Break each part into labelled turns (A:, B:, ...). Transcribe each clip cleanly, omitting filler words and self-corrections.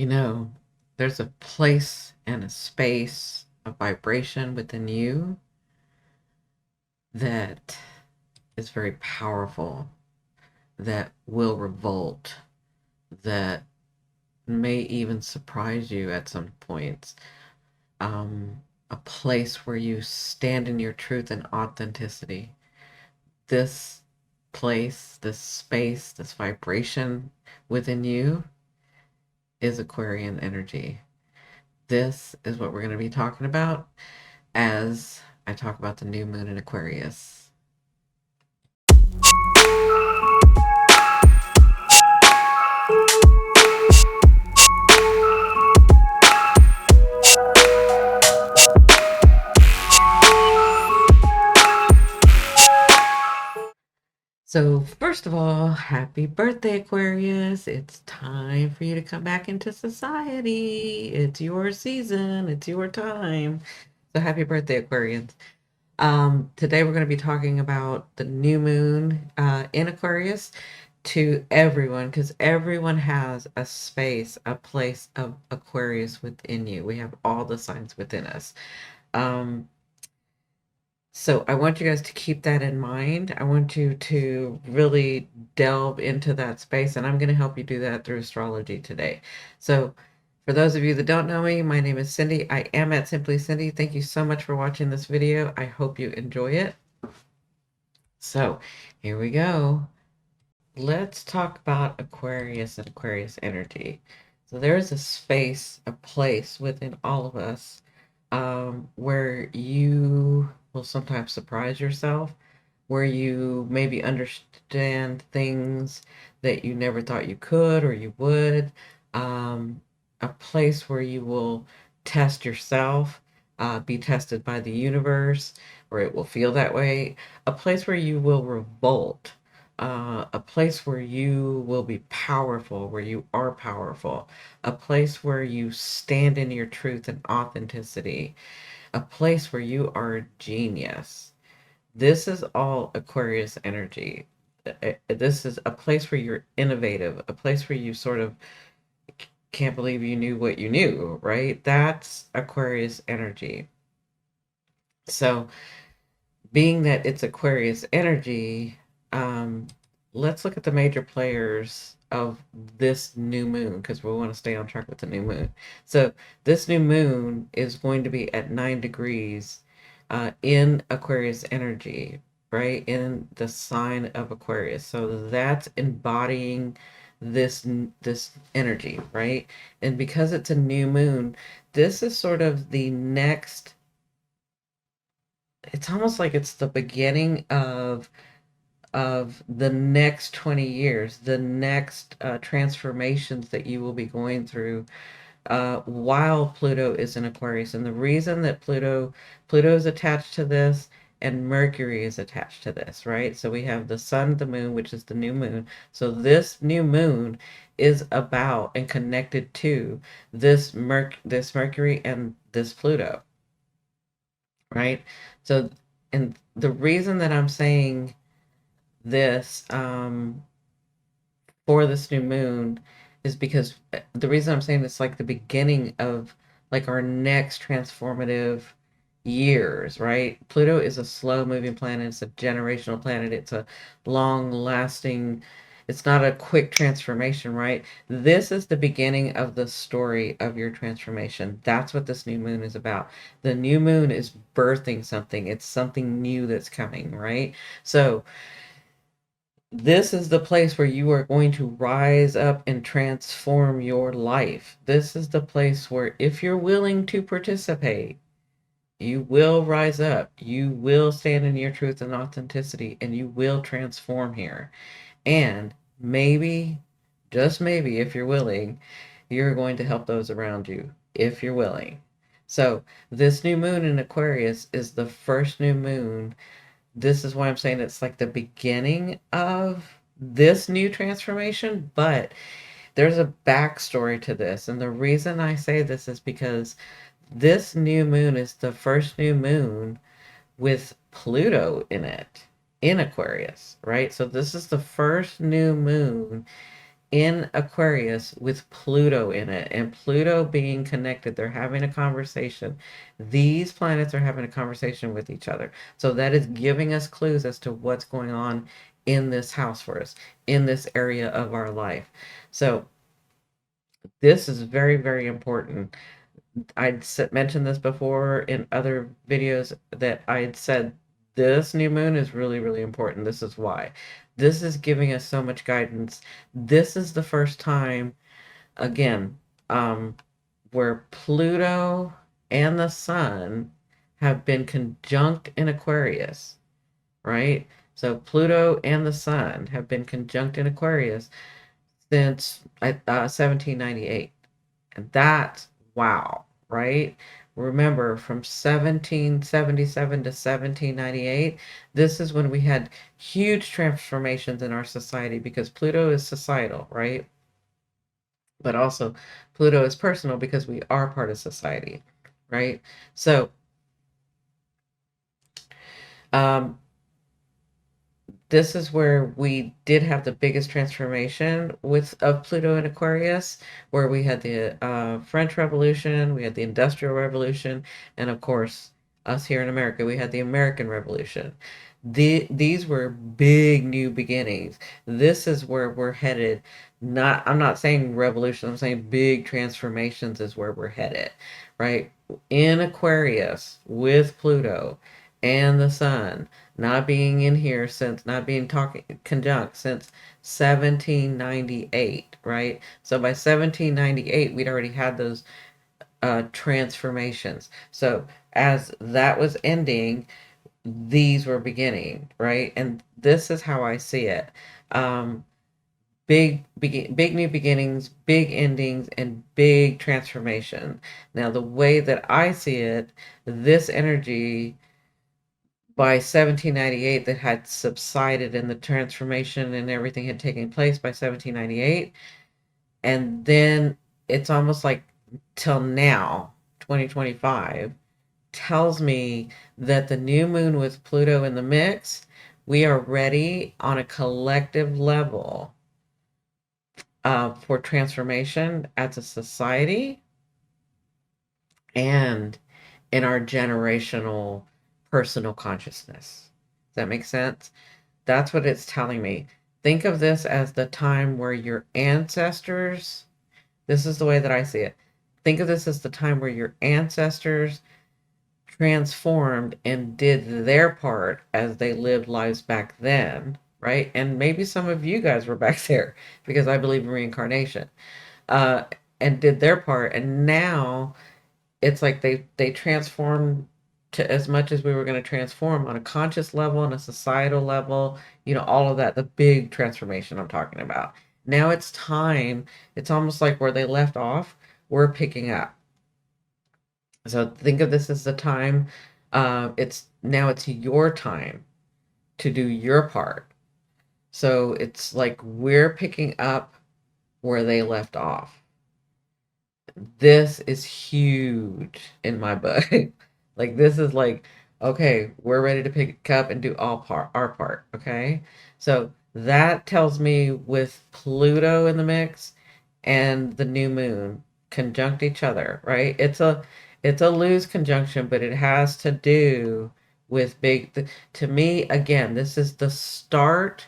A: You know, there's a place and a space, a vibration within you that is very powerful, that will revolt, that may even surprise you at some points. A place where you stand in your truth and authenticity. This place, this space, this vibration within you is Aquarian energy. This is what we're going to be talking about as I talk about the new moon in Aquarius. So, first of all, happy birthday, Aquarius. It's time for you to come back into society. It's your season, it's your time. So, happy birthday, Aquarians. Today, we're going to be talking about the new moon in Aquarius to everyone because everyone has a space, a place of Aquarius within you. We have all the signs within us. Um, so I want you guys to keep that in mind. I want you to really delve into that space, and I'm going to help you do that through astrology today. So for those of you that don't know me, my name is Cindi. I am at Simply Cindi. Thank you so much for watching this video. I hope you enjoy it. So here we go. Let's talk about Aquarius and Aquarius energy. So there is a space, a place within all of us where you will sometimes surprise yourself, where you maybe understand things that you never thought you could or you would, a place where you will test yourself, be tested by the universe, or it will feel that way, a place where you will revolt. A place where you will be powerful, where you are powerful, a place where you stand in your truth and authenticity, a place where you are a genius. This is all Aquarius energy. This is a place where you're innovative, a place where you sort of can't believe you knew what you knew, right? That's Aquarius energy. So, being that it's Aquarius energy, um, let's look at the major players of this new moon because we want to stay on track with the new moon. So this new moon is going to be at 9 degrees in Aquarius energy, right? In the sign of Aquarius. So that's embodying this energy, right? And because it's a new moon, this is sort of the next, it's almost like it's the beginning of the next 20 years, the next transformations that you will be going through while Pluto is in Aquarius. And the reason that Pluto is attached to this and Mercury is attached to this, right? So we have the sun, the moon, which is the new moon. So this new moon is about and connected to this Mercury and this Pluto, right? So, and the reason that I'm saying this for this new moon is because the reason I'm saying it's like the beginning of like our next transformative years, right? Pluto is a slow moving planet, it's a generational planet, it's a long lasting, it's not a quick transformation, right? This is the beginning of the story of your transformation. That's what this new moon is about. The new moon is birthing something, it's something new that's coming, right? So this is the place where you are going to rise up and transform your life. This is the place where, if you're willing to participate, you will rise up. You will stand in your truth and authenticity, and you will transform here. And maybe, just maybe, if you're willing, you're going to help those around you, if you're willing. So, this new moon in Aquarius is the first new moon. This is why I'm saying it's like the beginning of this new transformation, but there's a backstory to this. And the reason I say this is because this new moon is the first new moon with Pluto in it, in Aquarius, right? So this is the first new moon in Aquarius with Pluto in it, and Pluto being connected, they're having a conversation. These planets are having a conversation with each other. So that is giving us clues as to what's going on in this house for us, in this area of our life. So this is very, very important. I'd mentioned this before in other videos that I'd said this new moon is really, really important. This is why. This is giving us so much guidance. This is the first time, again, um, where Pluto and the Sun have been conjunct in Aquarius, right? So Pluto and the Sun have been conjunct in Aquarius since 1798. And that's wow, right? Remember, from 1777 to 1798, this is when we had huge transformations in our society because Pluto is societal, right? But also, Pluto is personal because we are part of society, right? So, um, this is where we did have the biggest transformation with of Pluto and Aquarius, where we had the French Revolution, we had the Industrial Revolution, and of course, us here in America, we had the American Revolution. These were big new beginnings. This is where we're headed. Not, I'm not saying revolution, I'm saying big transformations is where we're headed, right? In Aquarius with Pluto and the Sun not being in here since not being talking conjunct since 1798, right? So by 1798 we'd already had those transformations. So as that was ending, these were beginning, right? And this is how I see it. um big new beginnings, big endings, and big transformation. Now the way that I see it, this energy by 1798 that had subsided and the transformation and everything had taken place by 1798. And then it's almost like till now, 2025, tells me that the new moon with Pluto in the mix, we are ready on a collective level for transformation as a society and in our generational personal consciousness. Does that make sense? That's what it's telling me. Think of this as the time where your ancestors, this is the way that I see it. Think of this as the time where your ancestors transformed and did their part as they lived lives back then, right? And maybe some of you guys were back there because I believe in reincarnation, uh, and did their part. And now it's like they transformed to as much as we were going to transform on a conscious level and a societal level, all of that, the big transformation I'm talking about. Now it's time. It's almost like where they left off, we're picking up. So think of this as the time. It's your time to do your part. So it's like we're picking up where they left off. This is huge in my book. Like this is like, okay, we're ready to pick up and do our part, okay? So that tells me with Pluto in the mix and the new moon conjunct each other, right? It's a loose conjunction, but it has to do with to me again, this is the start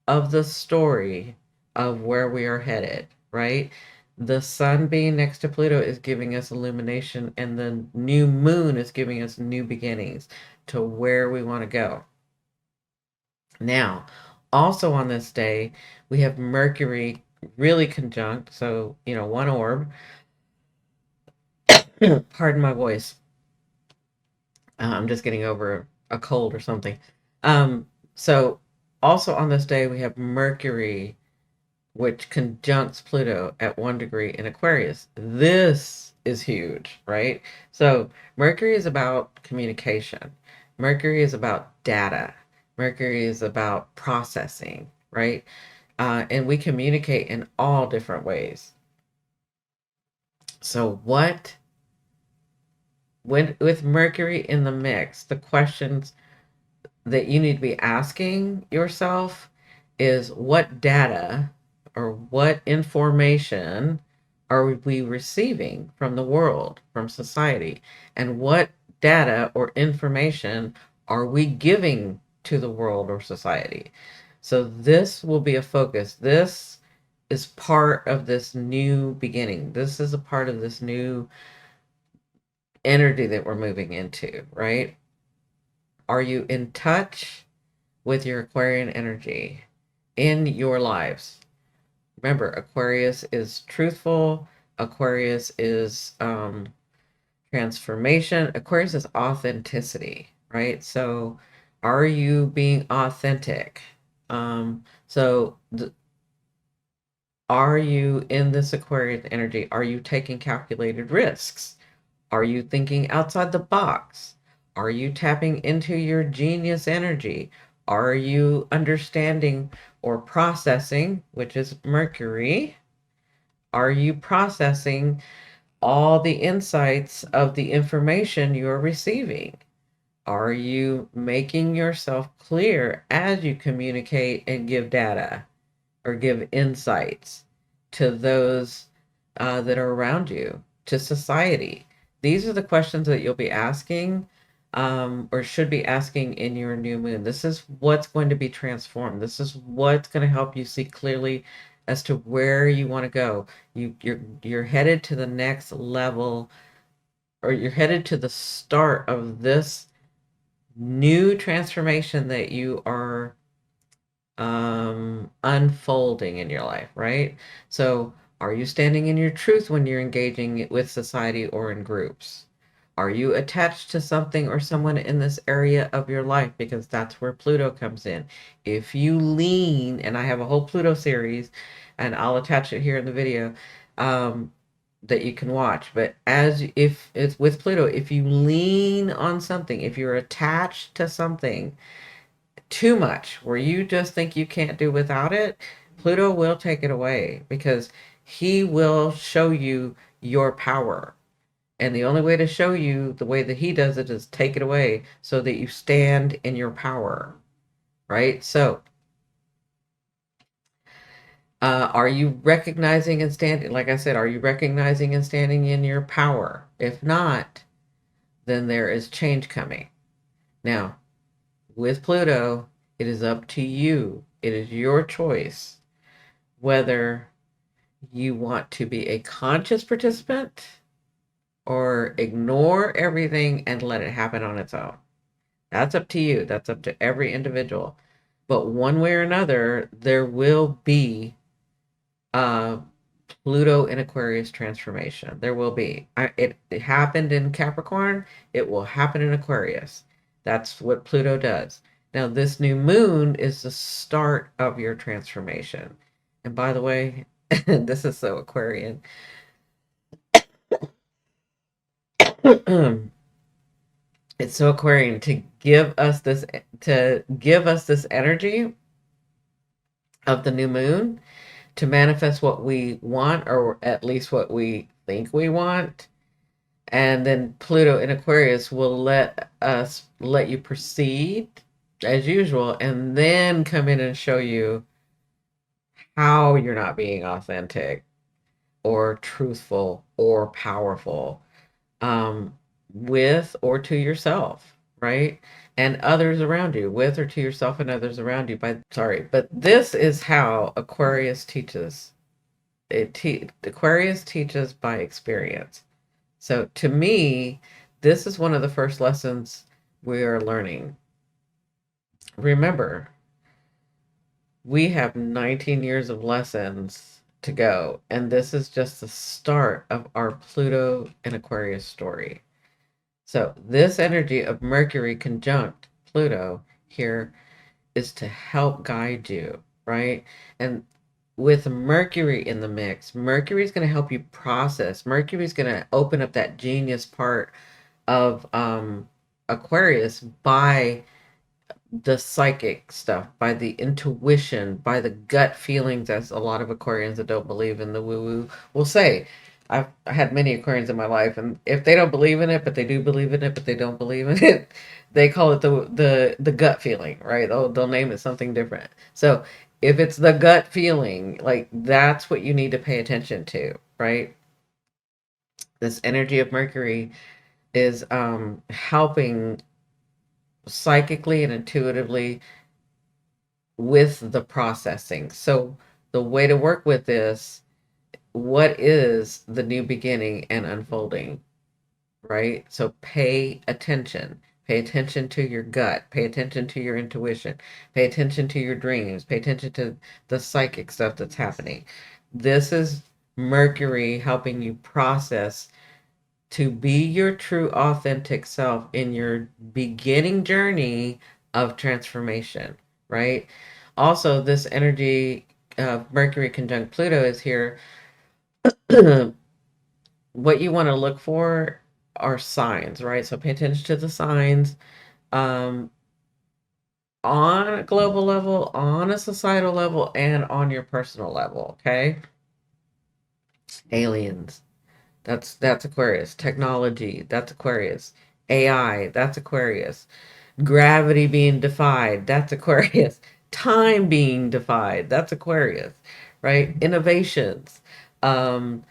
A: of the story of where we are headed, right? The sun being next to Pluto is giving us illumination, and the new moon is giving us new beginnings to where we want to go. Now, also on this day, we have Mercury really conjunct, so, one orb. Pardon my voice. I'm just getting over a cold or something. So, also on this day, we have Mercury which conjuncts Pluto at 1 degree in Aquarius. This is huge, right? So, Mercury is about communication, Mercury is about data, Mercury is about processing, right? And we communicate in all different ways. So, with Mercury in the mix, the questions that you need to be asking yourself is what data or what information are we receiving from the world, from society, and what data or information are we giving to the world or society? So this will be a focus. This is part of this new beginning. This is a part of this new energy that we're moving into, right? Are you in touch with your Aquarian energy in your lives? Remember, Aquarius is truthful. Aquarius is transformation. Aquarius is authenticity, right? So, are you being authentic? So, are you in this Aquarius energy? Are you taking calculated risks? Are you thinking outside the box? Are you tapping into your genius energy? Are you understanding or processing, which is Mercury? Are you processing all the insights of the information you're receiving? Are you making yourself clear as you communicate and give data or give insights to those that are around you, to society? These are the questions that you'll be asking or should be asking in your new moon. This is what's going to be transformed. This is what's going to help you see clearly as to where you want to go. You're headed to the next level, or you're headed to the start of this new transformation that you are unfolding in your life, right? So, are you standing in your truth when you're engaging with society or in groups? Are you attached to something or someone in this area of your life? Because that's where Pluto comes in. If you lean, and I have a whole Pluto series, and I'll attach it here in the video, that you can watch. But as if it's with Pluto, if you lean on something, if you're attached to something, too much where you just think you can't do without it, Pluto will take it away because he will show you your power. And the only way to show you the way that he does it is take it away so that you stand in your power, right? So, are you recognizing and standing, like I said, are you recognizing and standing in your power? If not, then there is change coming. Now, with Pluto, it is up to you. It is your choice whether you want to be a conscious participant or ignore everything and let it happen on its own. That's up to you. That's up to every individual. But one way or another, there will be a Pluto in Aquarius transformation. There will be. It happened in Capricorn. It will happen in Aquarius. That's what Pluto does. Now, this new moon is the start of your transformation. And by the way, this is so Aquarian. It's so Aquarian to give us this energy of the new moon to manifest what we want, or at least what we think we want. And then Pluto in Aquarius will let you proceed as usual, and then come in and show you how you're not being authentic or truthful or powerful, um, with or to yourself, right? And others around you, with or to yourself and others around you. But this is how Aquarius teaches. Aquarius teaches by experience. So to me, this is one of the first lessons we are learning. Remember, we have 19 years of lessons to go, and this is just the start of our Pluto and Aquarius story. So this energy of Mercury conjunct Pluto here is to help guide you, right? And with Mercury in the mix, Mercury is going to help you process. Mercury is going to open up that genius part of Aquarius by the psychic stuff, by the intuition, by the gut feelings, as a lot of Aquarians that don't believe in the woo-woo will say. I had many Aquarians in my life, and if they don't believe in it, but they do believe in it, but they don't believe in it, they call it the gut feeling, right? They'll name it something different. So If it's the gut feeling, like that's what you need to pay attention to, right? This energy of Mercury is helping psychically and intuitively with the processing. So the way to work with this, what is the new beginning and unfolding, right? So pay attention. Pay attention to your gut. Pay attention to your intuition. Pay attention to your dreams. Pay attention to the psychic stuff that's happening. This is Mercury helping you process to be your true authentic self in your beginning journey of transformation, right? Also, this energy of Mercury conjunct Pluto is here. What you want to look for are signs, right? So pay attention to the signs um, on a global level, on a societal level, and on your personal level, okay? Aliens, that's Aquarius. Technology, that's Aquarius. AI, that's Aquarius. Gravity being defied, that's Aquarius. Time being defied, that's Aquarius, right? Innovations, um,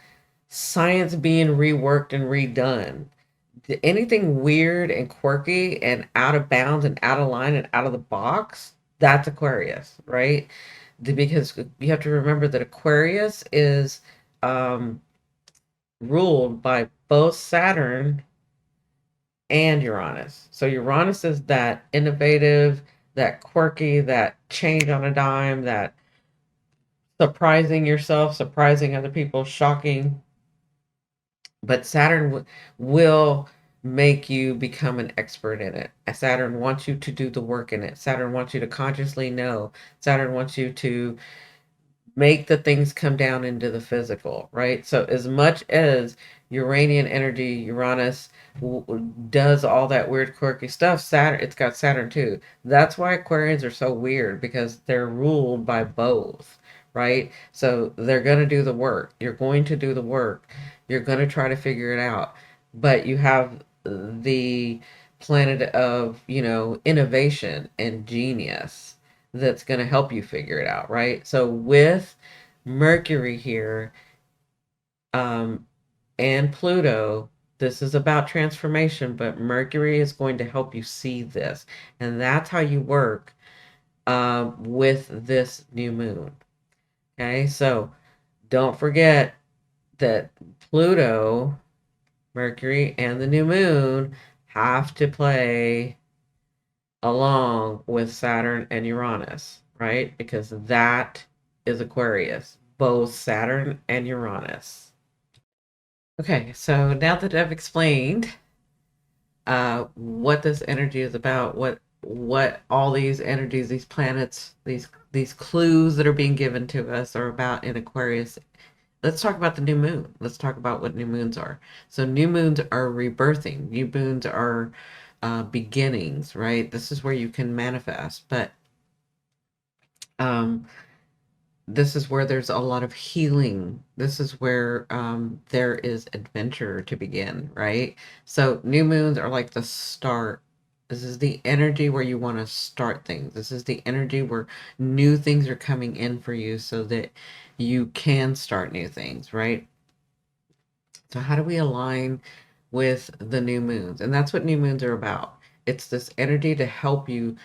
A: science being reworked and redone. Anything weird and quirky and out of bounds and out of line and out of the box, that's Aquarius, right? Because you have to remember that Aquarius is um, ruled by both Saturn and Uranus. So Uranus is that innovative, that quirky, that change on a dime, that surprising yourself, surprising other people, shocking. But Saturn will make you become an expert in it. Saturn wants you to do the work in it. Saturn wants you to consciously know. Saturn wants you to make the things come down into the physical, right? So as much as Uranian energy, Uranus does all that weird quirky stuff, Saturn, it's got Saturn too. That's why Aquarians are so weird because they're ruled by both, right? So they're going to do the work. You're going to do the work. You're going to try to figure it out. But you have the planet of, innovation and genius that's going to help you figure it out, right? So with Mercury here, um, and Pluto, this is about transformation, but Mercury is going to help you see this. And that's how you work with this new moon. Okay, so don't forget that Pluto, Mercury, and the new moon have to play along with Saturn and Uranus, right? Because that is Aquarius, both Saturn and Uranus. Okay, so now that I've explained what this energy is about, what all these energies, these planets, these clues that are being given to us are about in Aquarius, let's talk about the new moon. Let's talk about what new moons are. So new moons are rebirthing. New moons are beginnings, right? This is where you can manifest, but um, this is where there's a lot of healing. This is where there is adventure to begin, right? So new moons are like the start. This is the energy where you want to start things. This is the energy where new things are coming in for you so that you can start new things, right? So how do we align with the new moons? And that's what new moons are about. It's this energy to help you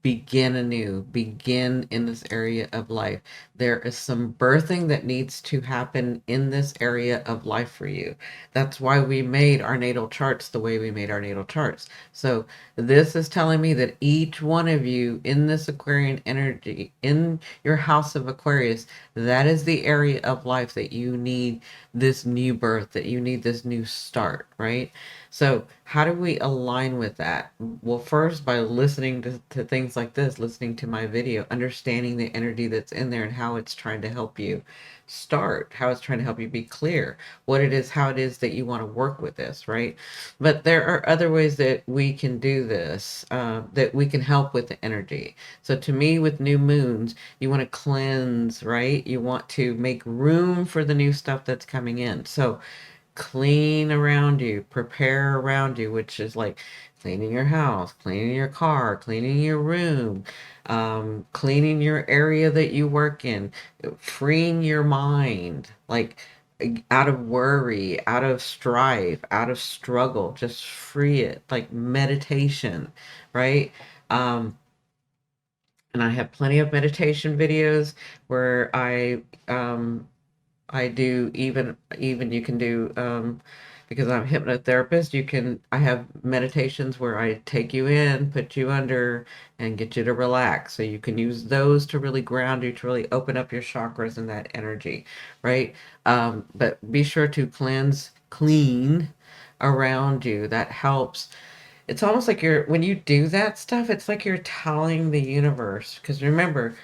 A: begin anew, begin in this area of life. There is some birthing that needs to happen in this area of life for you. That's why we made our natal charts the way we made our natal charts. So this is telling me that each one of you in this Aquarian energy, in your house of Aquarius, that is the area of life that you need this new birth, that you need this new start, right? So, how do we align with that? Well, first, by listening to things like this, listening to my video, understanding the energy that's in there and how it's trying to help you start, how it's trying to help you be clear, what it is, how it is that you want to work with this, right? But there are other ways that we can do this, that we can help with the energy. So, to me, with new moons, you want to cleanse, right? You want to make room for the new stuff that's coming in. So, clean around you, prepare around you, which is like cleaning your house, cleaning your car, cleaning your room, cleaning your area that you work in, freeing your mind, like out of worry, out of strife, out of struggle, just free it, like meditation, right? Um, and I have plenty of meditation videos where I do even you can do because I'm a hypnotherapist, you can I have meditations where I take you in, put you under, and get you to relax. So you can use those to really ground you, to really open up your chakras and that energy, right? But be sure to clean around you. That helps. It's almost like you're when you do that stuff, it's like you're telling the universe. Because remember,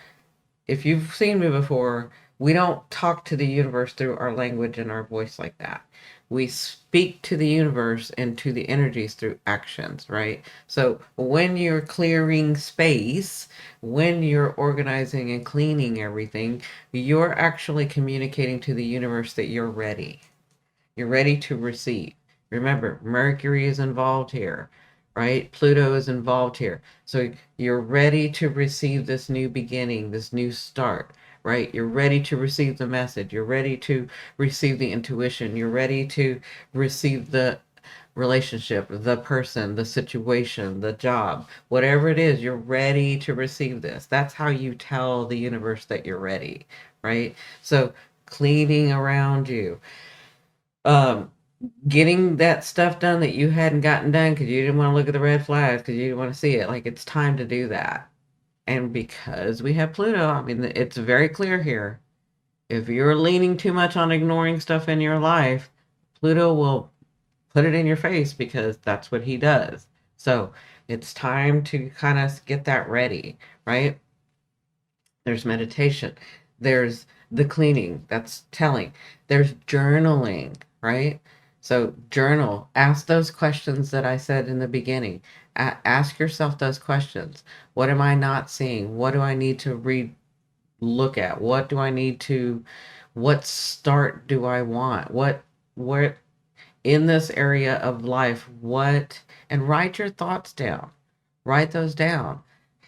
A: if you've seen me before, we don't talk to the universe through our language and our voice like that. We speak to the universe and to the energies through actions, right? So when you're clearing space, when you're organizing and cleaning everything, you're actually communicating to the universe that you're ready. You're ready to receive. Remember, Mercury is involved here, right? Pluto is involved here. So you're ready to receive this new beginning, this new start, right? You're ready to receive the message. You're ready to receive the intuition. You're ready to receive the relationship, the person, the situation, the job, whatever it is, you're ready to receive this. That's how you tell the universe that you're ready, right? So cleaning around you. Um, Getting that stuff done that you hadn't gotten done because you didn't want to look at the red flags because you didn't want to see it. Like it's time to do that. And because we have Pluto, I mean, it's very clear here. If you're leaning too much on ignoring stuff in your life, Pluto will put it in your face because that's what he does. So it's time to kind of get that ready, right? There's meditation. There's the cleaning, that's telling. There's journaling, right? So journal, ask those questions that I said in the beginning. Ask yourself those questions. What am I not seeing? What do I need to look at? What do I need to, what start do I want? Where in this area of life, and write your thoughts down. Write those down.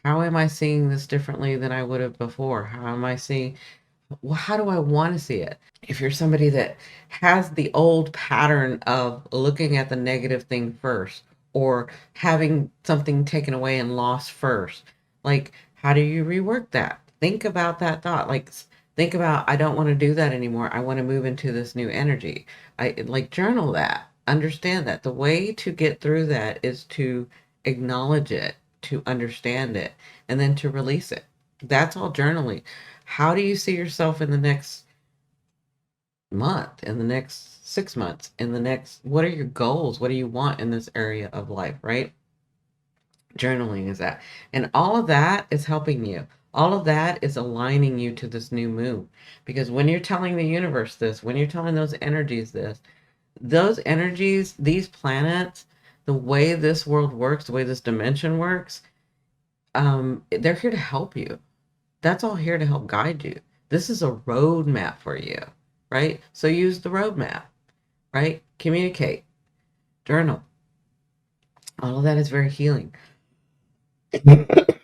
A: How am I seeing this differently than I would have before? How am I seeing, well, how do I want to see it? If you're somebody that has the old pattern of looking at the negative thing first or having something taken away and lost first, like how do you rework that? Think about that thought. Like think about I don't want to do that anymore. I want to move into this new energy. I like journal that. Understand that. The way to get through that is to acknowledge it, to understand it, and then to release it. That's all journaling. How do you see yourself in the next month, in the next 6 months, in the next, what are your goals? What do you want in this area of life, right? Journaling is that. And all of that is helping you. All of that is aligning you to this new moon. Because when you're telling the universe this, when you're telling those energies this, those energies, these planets, the way this world works, the way this dimension works, they're here to help you. That's all here to help guide you. This is a roadmap for you, right? So use the roadmap, right? Communicate, journal. All of that is very healing.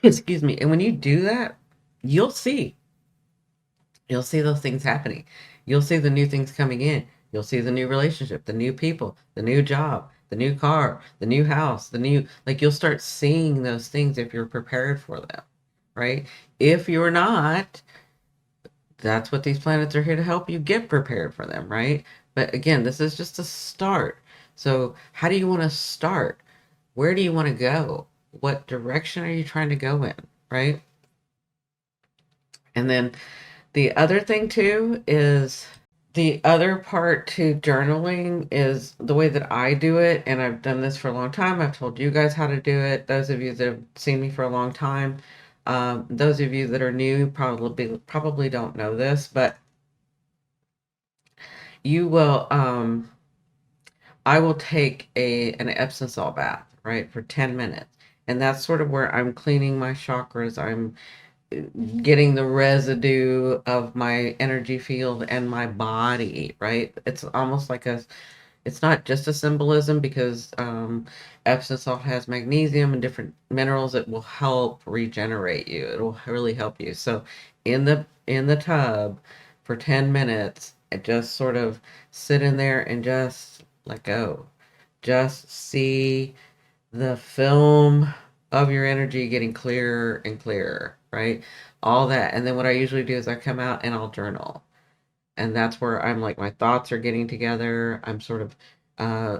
A: Excuse me. And when you do that, you'll see. You'll see those things happening. You'll see the new things coming in. You'll see the new relationship, the new people, the new job, the new car, the new house, like you'll start seeing those things if you're prepared for them, right? If you're not, that's what these planets are here to help you get prepared for them, right? But again, this is just a start. So, how do you want to start? Where do you want to go? What direction are you trying to go in, right? And then the other thing too is the other part to journaling is the way that I do it, and I've done this for a long time. I've told you guys how to do it. Those of you that have seen me for a long time, those of you that are new probably don't know this, but you will I will take an Epsom salt bath, right, for 10 minutes. And that's sort of where I'm cleaning my chakras. I'm getting the residue of my energy field and my body, right? It's almost like It's not just a symbolism because Epsom salt has magnesium and different minerals that will help regenerate you. It'll really help you. So in the tub for 10 minutes and just sort of sit in there and just let go. Just see the film of your energy getting clearer and clearer, right? All that. And then what I usually do is I come out and I'll journal. And that's where I'm like, my thoughts are getting together. I'm sort of uh,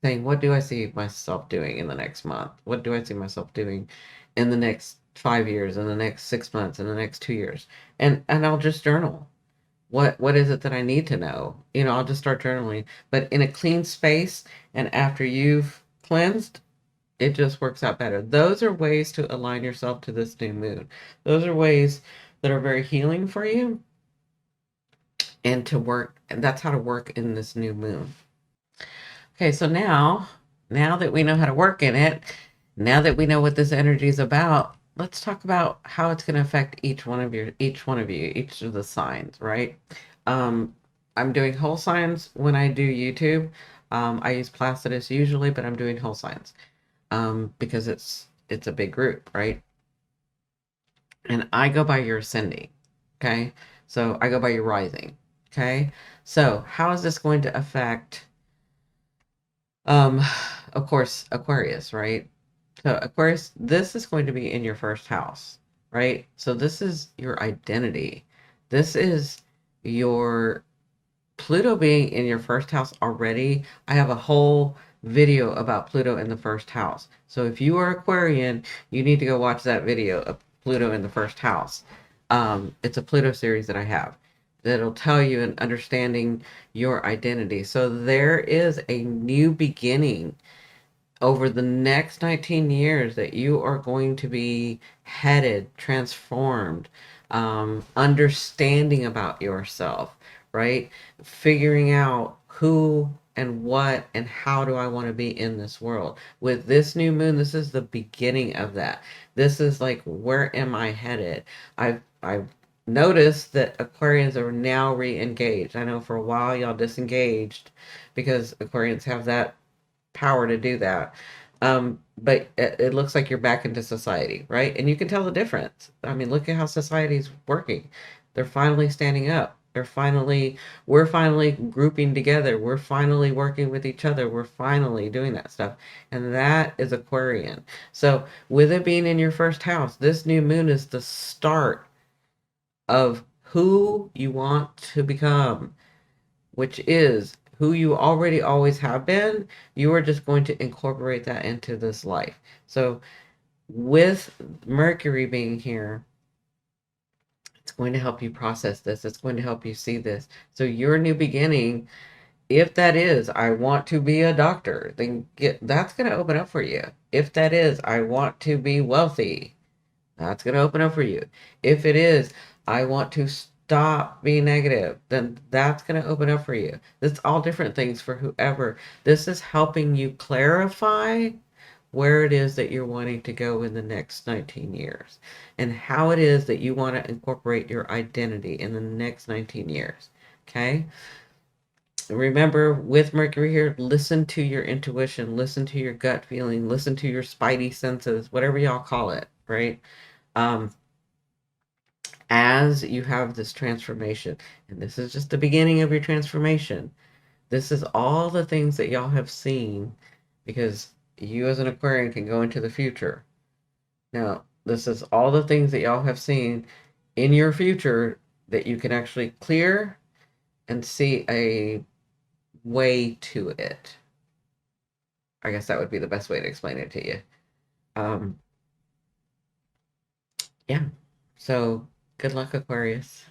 A: saying, what do I see myself doing in the next month? What do I see myself doing in the next 5 years, in the next 6 months, in the next 2 years? And I'll just journal. What is it that I need to know? I'll just start journaling, but in a clean space. And after you've cleansed, it just works out better. Those are ways to align yourself to this new moon. Those are ways that are very healing for you and to work, and that's how to work in this new moon. Okay, so now that we know how to work in it, now that we know what this energy is about, let's talk about how it's going to affect each of the signs, right? Um, I'm doing whole signs when I do YouTube. I use Placidus usually, but I'm doing whole signs because it's a big group, right? And I go by your ascending, okay? So I go by your rising, okay? So how is this going to affect, um, of course, Aquarius, right? So Aquarius, this is going to be in your first house, right? So this is your identity. This is your Pluto being in your first house already. I have a whole video about Pluto in the first house. So if you are Aquarian, you need to go watch that video of Pluto in the first house. It's a Pluto series that I have that'll tell you and understanding your identity. So there is a new beginning over the next 19 years that you are going to be headed, transformed, understanding about yourself, right? Figuring out who and what and how do I want to be in this world. With this new moon, this is the beginning of that. This is like, where am I headed? I've noticed that Aquarians are now re-engaged. I know for a while y'all disengaged because Aquarians have that power to do that. But it looks like you're back into society, right? And you can tell the difference. I mean, look at how society's working. They're finally standing up. We're finally grouping together. We're finally working with each other. We're finally doing that stuff. And that is Aquarian. So, with it being in your first house, this new moon is the start of who you want to become, which is who you already always have been. You are just going to incorporate that into this life. So, with Mercury being here, it's going to help you process this. It's going to help you see this. So, your new beginning, if that is, I want to be a doctor, then that's going to open up for you. If that is, I want to be wealthy, that's going to open up for you. If it is, I want to stop being negative, then that's going to open up for you. It's all different things for whoever. This is helping you clarify where it is that you're wanting to go in the next 19 years and how it is that you want to incorporate your identity in the next 19 years. Okay? Remember, with Mercury here, listen to your intuition, listen to your gut feeling, listen to your spidey senses, whatever y'all call it, right? Um, as you have this transformation, and this is just the beginning of your transformation. This is all the things that y'all have seen because you as an Aquarian can go into the future. Now, this is all the things that y'all have seen in your future that you can actually clear and see a way to it. I guess that would be the best way to explain it to you. Um, yeah. So good luck, Aquarius.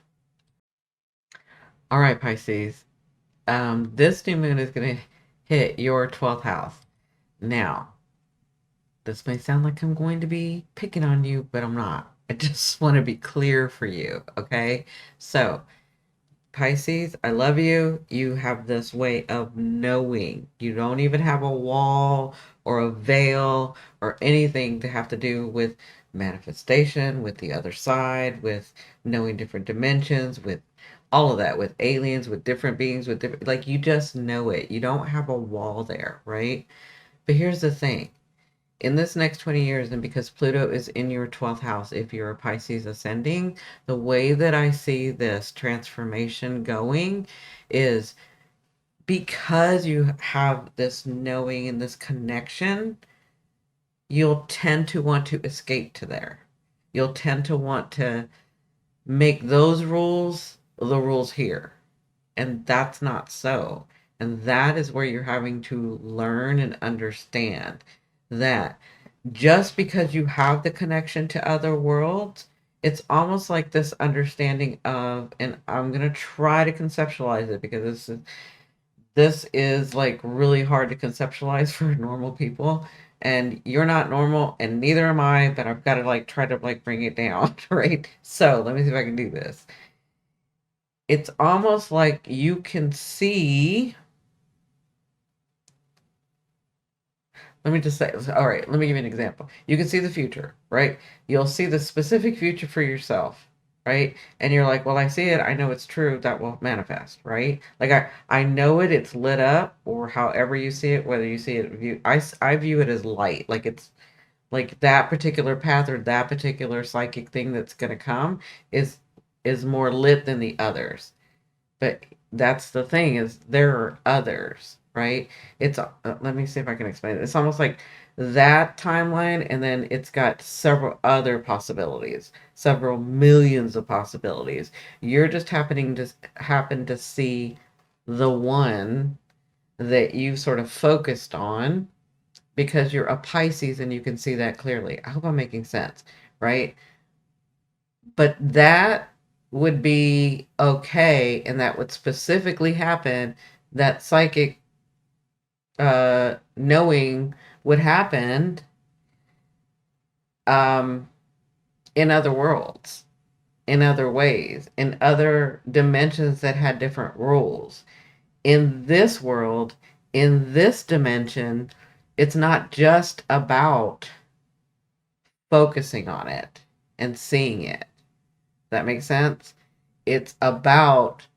A: All right, Pisces. This new moon is going to hit your 12th house. Now, this may sound like I'm going to be picking on you, but I'm not. I just want to be clear for you, okay? So, Pisces, I love you. You have this way of knowing. You don't even have a wall or a veil or anything to have to do with manifestation, with the other side, with knowing different dimensions, with all of that, with aliens, with different beings, with different, like, you just know it. You don't have a wall there, right? But here's the thing. In this next 20 years, and because Pluto is in your 12th house, if you're a Pisces ascending, the way that I see this transformation going is because you have this knowing and this connection, you'll tend to want to escape to there. You'll tend to want to make those rules the rules here. And that's not so. And that is where you're having to learn and understand that just because you have the connection to other worlds, it's almost like this understanding of, and I'm going to try to conceptualize it because this is like really hard to conceptualize for normal people, and you're not normal and neither am I, but I've got to like try to like bring it down, right? So let me see if I can do this. It's almost like you can see, let me just say, all right, let me give you an example. You can see the future, right? You'll see the specific future for yourself, right? And you're like, well, I see it. I know it's true. That will manifest, right? Like I know it. It's lit up, or however you see it, whether you see it, I view it as light. Like it's like that particular path or that particular psychic thing that's going to come is is more lit than the others. But that's the thing, is there are others, right? It's let me see if I can explain it. It's almost like that timeline, and then it's got several other possibilities, several millions of possibilities. You're just happening to happen to see the one that you sort of focused on because you're a Pisces and you can see that clearly. I hope I'm making sense, right? But that would be okay, and that would specifically happen. That psychic knowing would happen um in other worlds, in other ways, in other dimensions that had different rules. In this world, in this dimension, it's not just about focusing on it and seeing it. That makes sense? It's about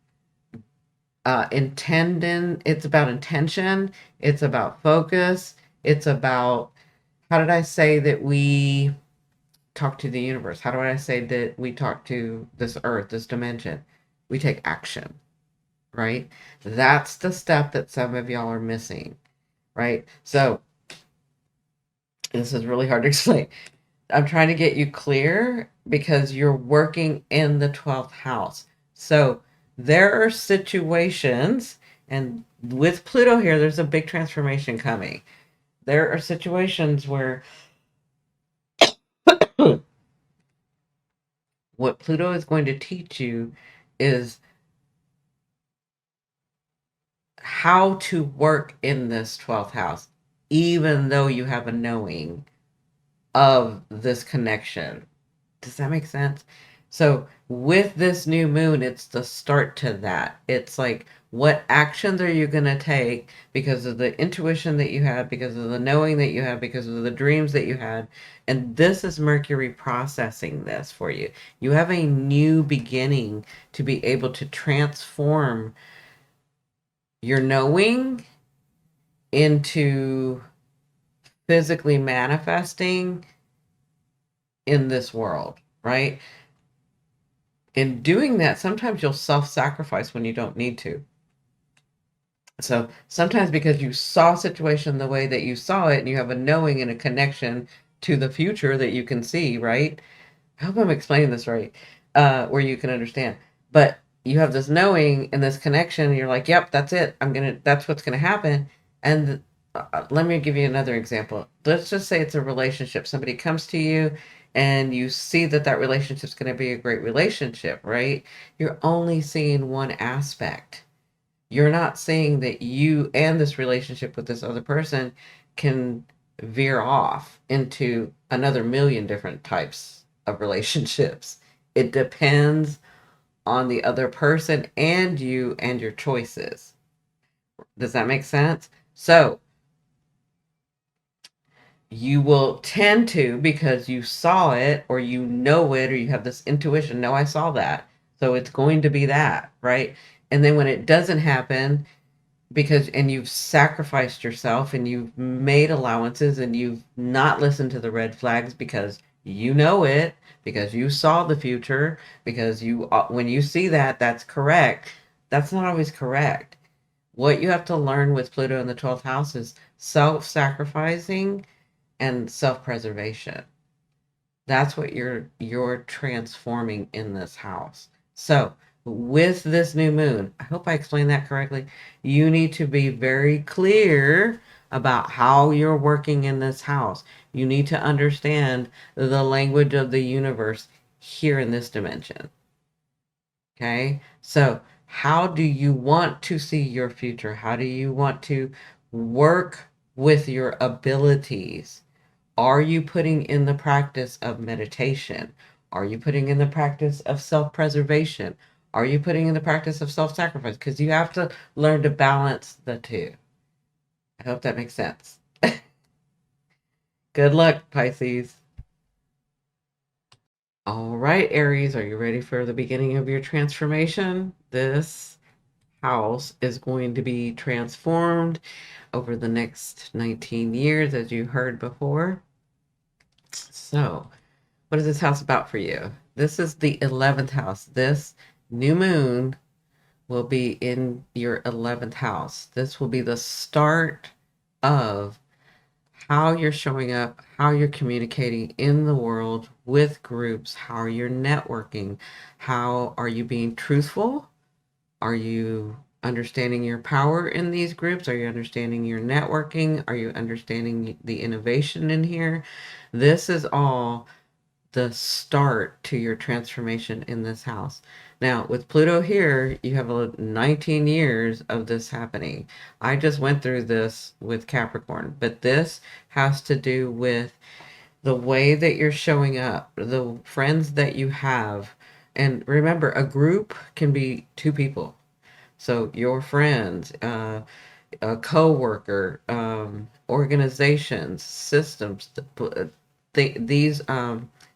A: intending, it's about intention, it's about focus, it's about, how did I say that we talk to the universe? How do I say that we talk to this earth, this dimension? We take action, right? That's the step that some of y'all are missing, right? So this is really hard to explain. I'm trying to get you clear because you're working in the 12th house. So there are situations, and with Pluto here, there's a big transformation coming. There are situations where what Pluto is going to teach you is how to work in this 12th house, even though you have a knowing of this connection. Does that make sense? So with this new moon, it's the start to that. It's like, what actions are you going to take because of the intuition that you had, because of the knowing that you had, because of the dreams that you had? And this is Mercury processing this for you. You have a new beginning to be able to transform your knowing into physically manifesting in this world, right? In doing that, sometimes you'll self-sacrifice when you don't need to. So sometimes because you saw a situation the way that you saw it and you have a knowing and a connection to the future that you can see, right? I hope I'm explaining this right, where you can understand. But you have this knowing and this connection, and you're like, yep, that's it. That's what's gonna happen. And let me give you another example. Let's just say it's a relationship. Somebody comes to you and you see that that relationship's gonna be a great relationship, right? You're only seeing one aspect. You're not seeing that you and this relationship with this other person can veer off into another million different types of relationships. It depends on the other person and you and your choices. Does that make sense? So you will tend to, because you saw it or you know it or you have this intuition, no, I saw that. So it's going to be that, right? And then when it doesn't happen, and you've sacrificed yourself and you've made allowances and you've not listened to the red flags because you know it, because you saw the future, because when you see that, that's correct. That's not always correct. What you have to learn with Pluto in the 12th house is self-sacrificing and self-preservation. That's what you're transforming in this house. So, with this new moon, I hope I explained that correctly. You need to be very clear about how you're working in this house. You need to understand the language of the universe here in this dimension. Okay? So, how do you want to see your future? How do you want to work with your abilities? Are you putting in the practice of meditation? Are you putting in the practice of self preservation? Are you putting in the practice of self sacrifice? Because you have to learn to balance the two. I hope that makes sense. Good luck, Pisces. All right, Aries, are you ready for the beginning of your transformation? This house is going to be transformed over the next 19 years, as you heard before. So, what is this house about for you? This is the 11th house. This new moon will be in your 11th house. This will be the start of how you're showing up, how you're communicating in the world with groups, how you're networking, how are you being truthful? Are you understanding your power in these groups? Are you understanding your networking? Are you understanding the innovation in here? This is all the start to your transformation in this house. Now, with Pluto here, you have 19 years of this happening. I just went through this with Capricorn, but this has to do with the way that you're showing up, the friends that you have. And remember, a group can be two people. So your friends, a co-worker, organizations, systems, these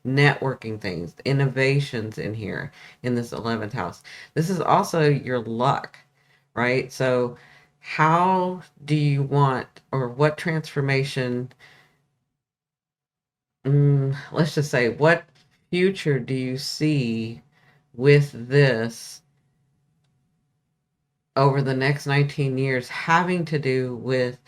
A: networking things, innovations in here in this 11th house. This is also your luck, right? So how do you want, or what transformation, let's just say, what future do you see with this over the next 19 years having to do with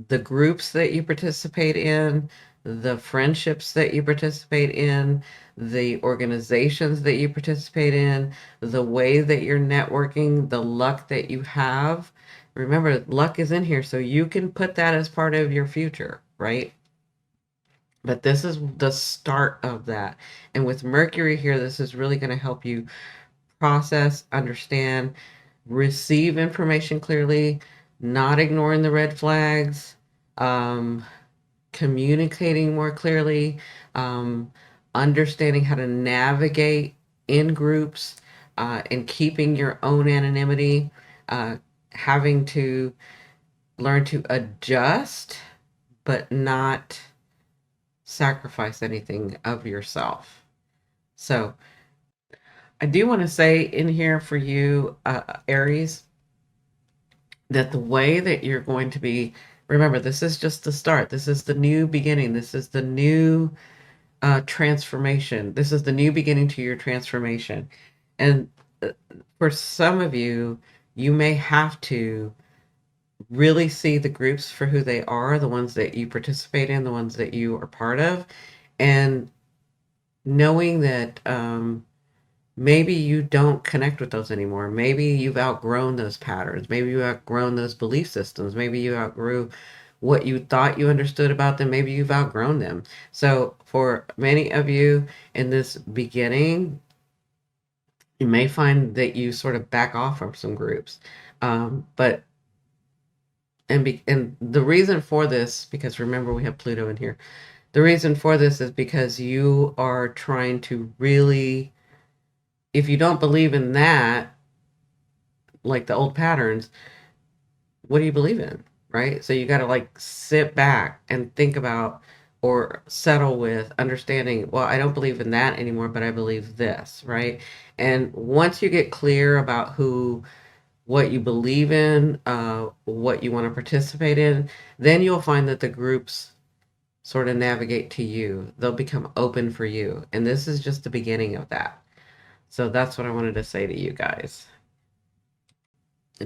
A: the groups that you participate in, the friendships that you participate in, the organizations that you participate in, the way that you're networking, the luck that you have? Remember, luck is in here, so you can put that as part of your future, right? But this is the start of that. And with Mercury here, this is really going to help you process, understand, receive information clearly, not ignoring the red flags, um, communicating more clearly, um, understanding how to navigate in groups, and keeping your own anonymity, uh, having to learn to adjust, but not sacrifice anything of yourself. So, I do want to say in here for you, Aries, that the way that you're going to be, remember, this is just the start. This is the new beginning. This is the new transformation. This is the new beginning to your transformation. And for some of you, you may have to really see the groups for who they are, the ones that you participate in, the ones that you are part of, and knowing that maybe you don't connect with those anymore. Maybe you've outgrown those patterns. Maybe you've outgrown those belief systems. Maybe you outgrew what you thought you understood about them. Maybe you've outgrown them. So for many of you in this beginning, you may find that you sort of back off from some groups. But and the reason for this, because remember we have Pluto in here. The reason for this is because you are trying to really, if you don't believe in that, like the old patterns, what do you believe in? Right? So you got to like sit back and think about, or settle with understanding, well, I don't believe in that anymore, but I believe this, right? And once you get clear about what you believe in, what you want to participate in, then you'll find that the groups sort of navigate to you. They'll become open for you. And this is just the beginning of that. So that's what I wanted to say to you guys.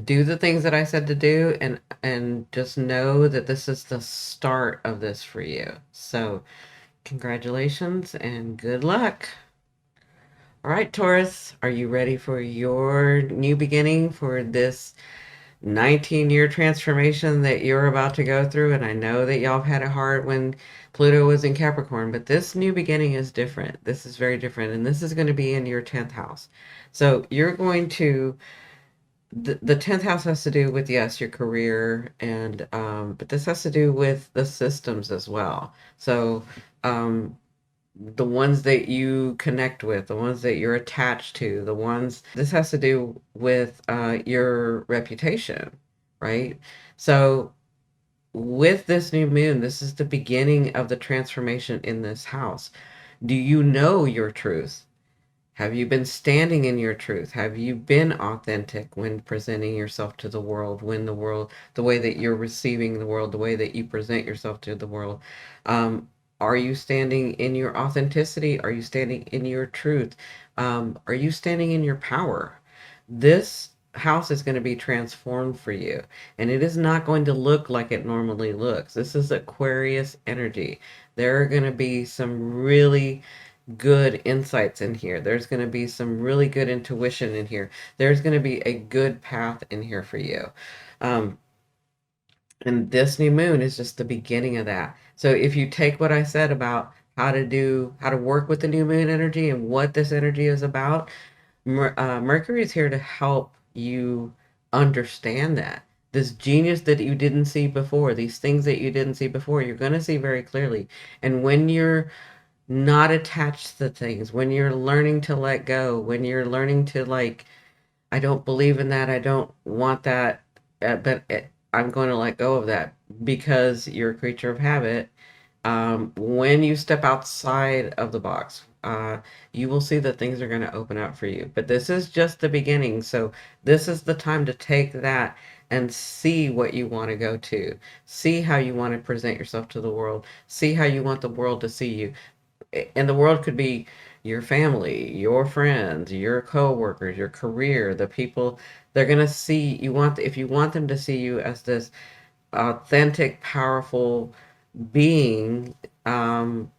A: Do the things that I said to do, and just know that this is the start of this for you. So congratulations and good luck. All right, Taurus, are you ready for your new beginning for this 19-year transformation that you're about to go through? And I know that y'all had it hard when Pluto was in Capricorn, but this new beginning is different. This is very different, and this is going to be in your 10th house. So you're going to the 10th house has to do with, yes, your career, and but this has to do with the systems as well. So the ones that you connect with, the ones that you're attached to, the ones, this has to do with your reputation, right? So with this new moon, this is the beginning of the transformation in this house. Do you know your truth? Have you been standing in your truth? Have you been authentic when presenting yourself to the world, when the world, the way that you're receiving the world, the way that you present yourself to the world? Um, are you standing in your authenticity? Are you standing in your truth? Are you standing in your power? This house is going to be transformed for you, and it is not going to look like it normally looks. This is Aquarius energy. There are going to be some really good insights in here. There's going to be some really good intuition in here. There's going to be a good path in here for you. Um, and this new moon is just the beginning of that. So if you take what I said about how to work with the new moon energy and what this energy is about, Mercury is here to help you understand that. This genius that you didn't see before, these things that you didn't see before, you're going to see very clearly. And when you're not attached to things, when you're learning to let go, when you're learning to, like, I don't believe in that, I don't want that, I'm going to let go of that because you're a creature of habit. When you step outside of the box, you will see that things are going to open up for you. But this is just the beginning. So this is the time to take that and see what you want to go to. See how you want to present yourself to the world. See how you want the world to see you. And the world could be your family, your friends, your coworkers, your career, the people they're going to see you want, if you want them to see you as this authentic, powerful being, then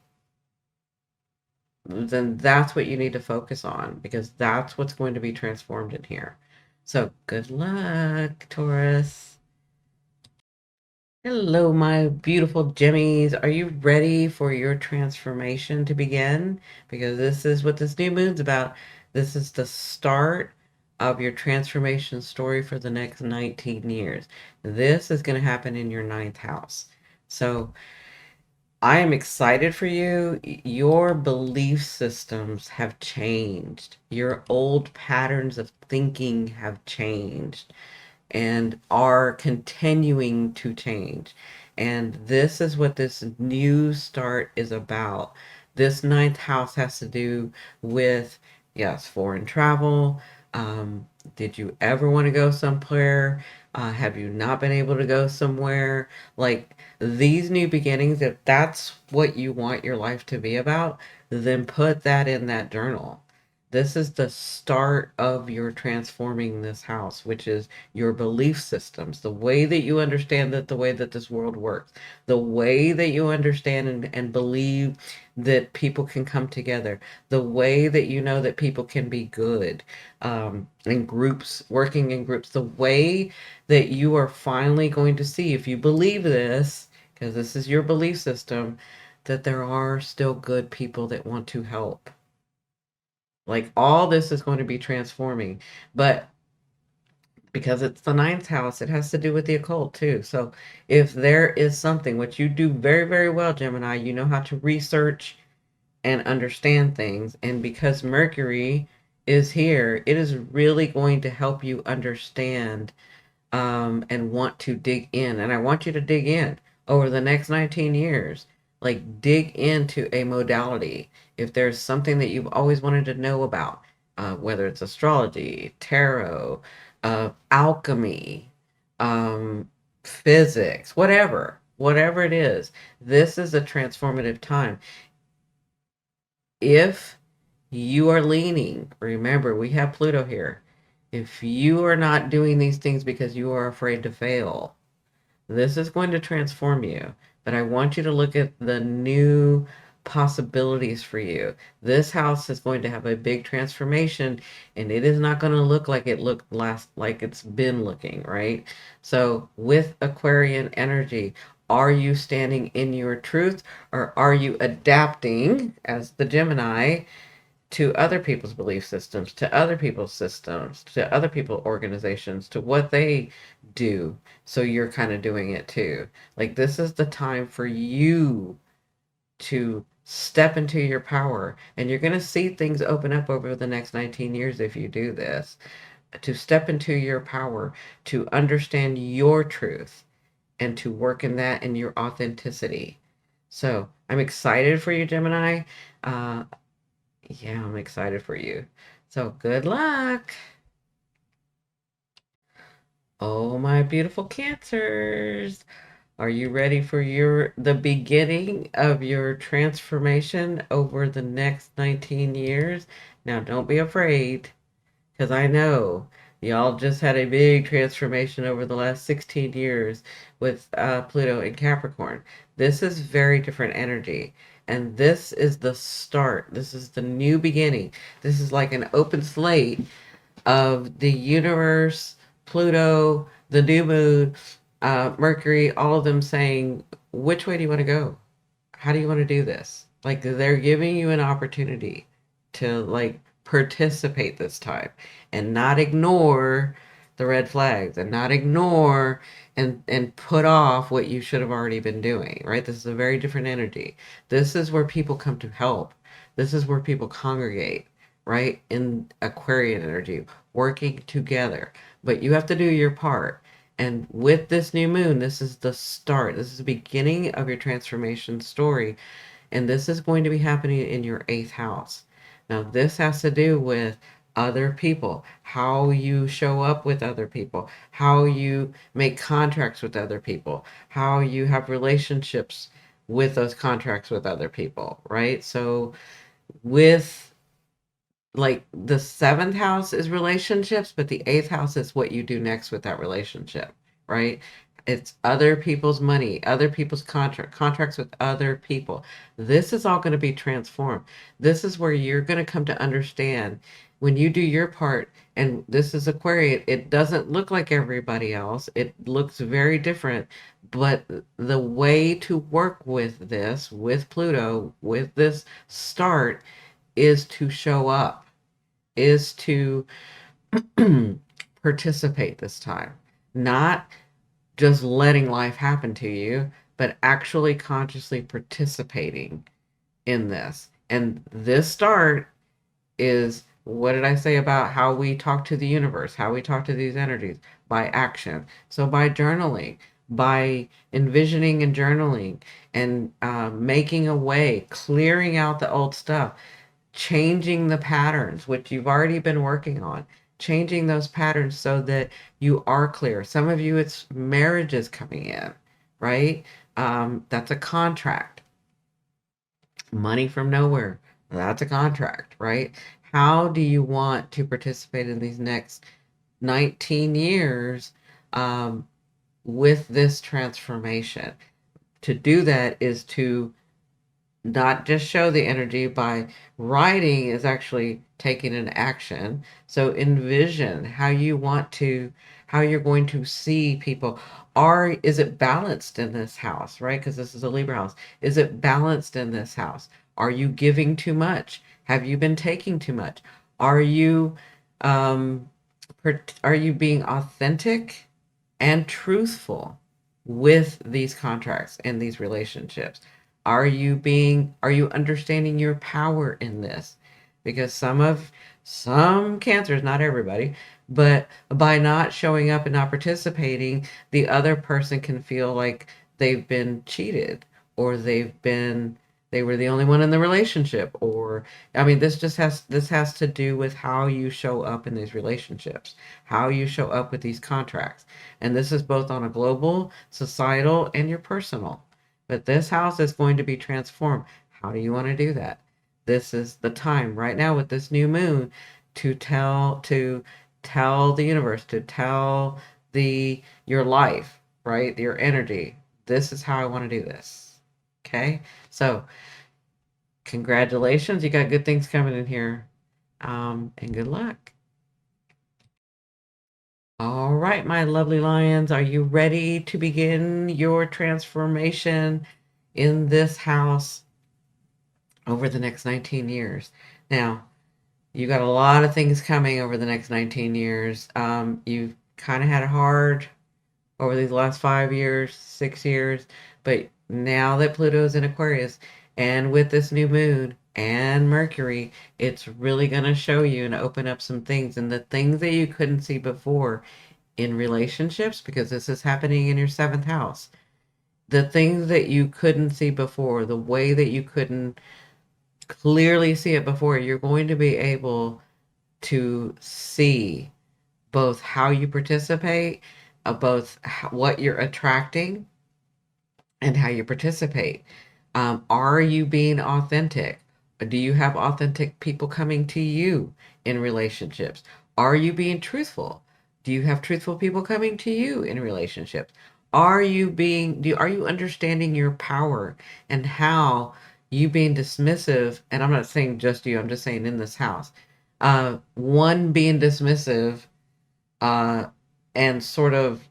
A: that's what you need to focus on because that's what's going to be transformed in here. So good luck, Taurus. Hello, my beautiful Jimmies. Are you ready for your transformation to begin? Because this is what this new moon's about. This is the start of your transformation story for the next 19 years. This is going to happen in your ninth house. So I am excited for you. Your belief systems have changed. Your old patterns of thinking have changed and are continuing to change. And this is what this new start is about. This ninth house has to do with, yes, foreign travel. Did you ever want to go somewhere? Have you not been able to go somewhere? Like these new beginnings, if that's what you want your life to be about, then put that in that journal. This is the start of your transforming this house, which is your belief systems, the way that you understand that the way that this world works, the way that you understand and believe that people can come together, the way that you know that people can be good in groups, working in groups, the way that you are finally going to see, if you believe this, because this is your belief system, that there are still good people that want to help. Like all this is going to be transforming, but because it's the ninth house, it has to do with the occult too. So if there is something which you do very, very well, Gemini, you know how to research and understand things. And because Mercury is here, it is really going to help you understand and want to dig in. And I want you to dig in over the next 19 years. Like dig into a modality. If there's something that you've always wanted to know about, whether it's astrology, tarot, alchemy, physics, whatever it is, this is a transformative time. If you are leaning, remember, we have Pluto here. If you are not doing these things because you are afraid to fail, this is going to transform you. But I want you to look at the new possibilities for you. This house is going to have a big transformation, and it is not going to look like it looked last, like it's been looking, right? So with Aquarian energy, are you standing in your truth, or are you adapting as the Gemini to other people's belief systems, to other people's systems, to other people's organizations, to what they do? So you're kind of doing it too. Like this is the time for you to step into your power. And you're going to see things open up over the next 19 years if you do this. To step into your power, to understand your truth, and to work in that in your authenticity. So I'm excited for you, Gemini. Uh, yeah, I'm excited for you. So good luck. Oh, my beautiful Cancers. Are you ready for the beginning of your transformation over the next 19 years? Now, don't be afraid, because I know y'all just had a big transformation over the last 16 years with Pluto in Capricorn. This is very different energy. And this is the start. This is the new beginning. This is like an open slate of the universe, Pluto, the new moon, Mercury, all of them saying, which way do you want to go? How do you want to do this? Like they're giving you an opportunity to like participate this time and not ignore the red flags and not ignore and put off what you should have already been doing, right? This is a very different energy. This is where people come to help. This is where people congregate, right? In Aquarian energy, working together. But you have to do your part. And with this new moon, this is the start. This is the beginning of your transformation story. And this is going to be happening in your eighth house. Now, this has to do with other people, how you show up with other people, how you make contracts with other people, how you have relationships with those contracts with other people, right? So, with like the seventh house is relationships, but the eighth house is what you do next with that relationship, right? It's other people's money, other people's contracts with other people. This is all going to be transformed. This is where you're going to come to understand when you do your part. And this is Aquarius, it doesn't look like everybody else. It looks very different. But the way to work with this, with Pluto, with this start, is to show up, is to participate this time. Not just letting life happen to you, but actually consciously participating in this. And this start is, what did I say about how we talk to the universe, how we talk to these energies? By action. So by journaling, by envisioning and journaling and making a way, clearing out the old stuff, changing the patterns, which you've already been working on, changing those patterns so that you are clear. Some of you, it's marriages coming in, right? That's a contract. Money from nowhere. That's a contract, right? How do you want to participate in these next 19 years with this transformation? To do that is to not just show the energy. By writing is actually taking an action. So envision how you want to, how you're going to see people. Is it balanced in this house, right? Because this is a Libra house. Is it balanced in this house? Are you giving too much? Have you been taking too much? Are you um are you being authentic and truthful with these contracts and these relationships? Are you understanding your power in this? Because some cancers, not everybody, but by not showing up and not participating, the other person can feel like they've been cheated or they were the only one in the relationship, or I mean, this has to do with how you show up in these relationships, how you show up with these contracts. And this is both on a global, societal, and your personal. But this house is going to be transformed. How do you want to do that? This is the time right now with this new moon to tell the universe, to tell the your life, right? Your energy. This is how I want to do this. Okay? So, congratulations. You got good things coming in here. And good luck. All right, my lovely lions, are you ready to begin your transformation in this house over the next 19 years? Now, you got a lot of things coming over the next 19 years. You've kind of had it hard over these last 5 years, 6 years. But now that Pluto's in Aquarius and with this new moon and Mercury, it's really going to show you and open up some things. And the things that you couldn't see before in relationships, because this is happening in your seventh house, the things that you couldn't see before, the way that you couldn't clearly see it before, you're going to be able to see both how you participate, both what you're attracting and how you participate. Are you being authentic? Do you have authentic people coming to you in relationships? Are you being truthful? Do you have truthful people coming to you in relationships? Are you understanding your power and how you being dismissive, and I'm not saying just you, I'm just saying in this house, one being dismissive, uh, and sort of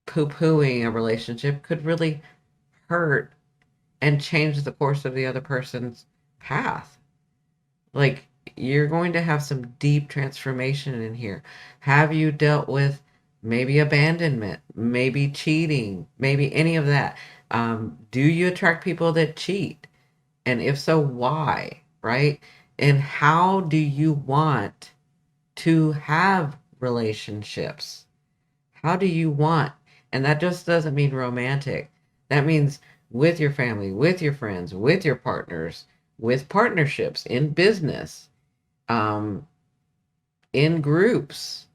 A: poo-pooing a relationship could really hurt and change the course of the other person's path. Like, you're going to have some deep transformation in here. Have you dealt with maybe abandonment, maybe cheating, maybe any of that? Do you attract people that cheat? And if so, why? Right? And how do you want to have relationships? How do you want? And that just doesn't mean romantic. That means with your family, with your friends, with your partners, with partnerships in business, um, in groups,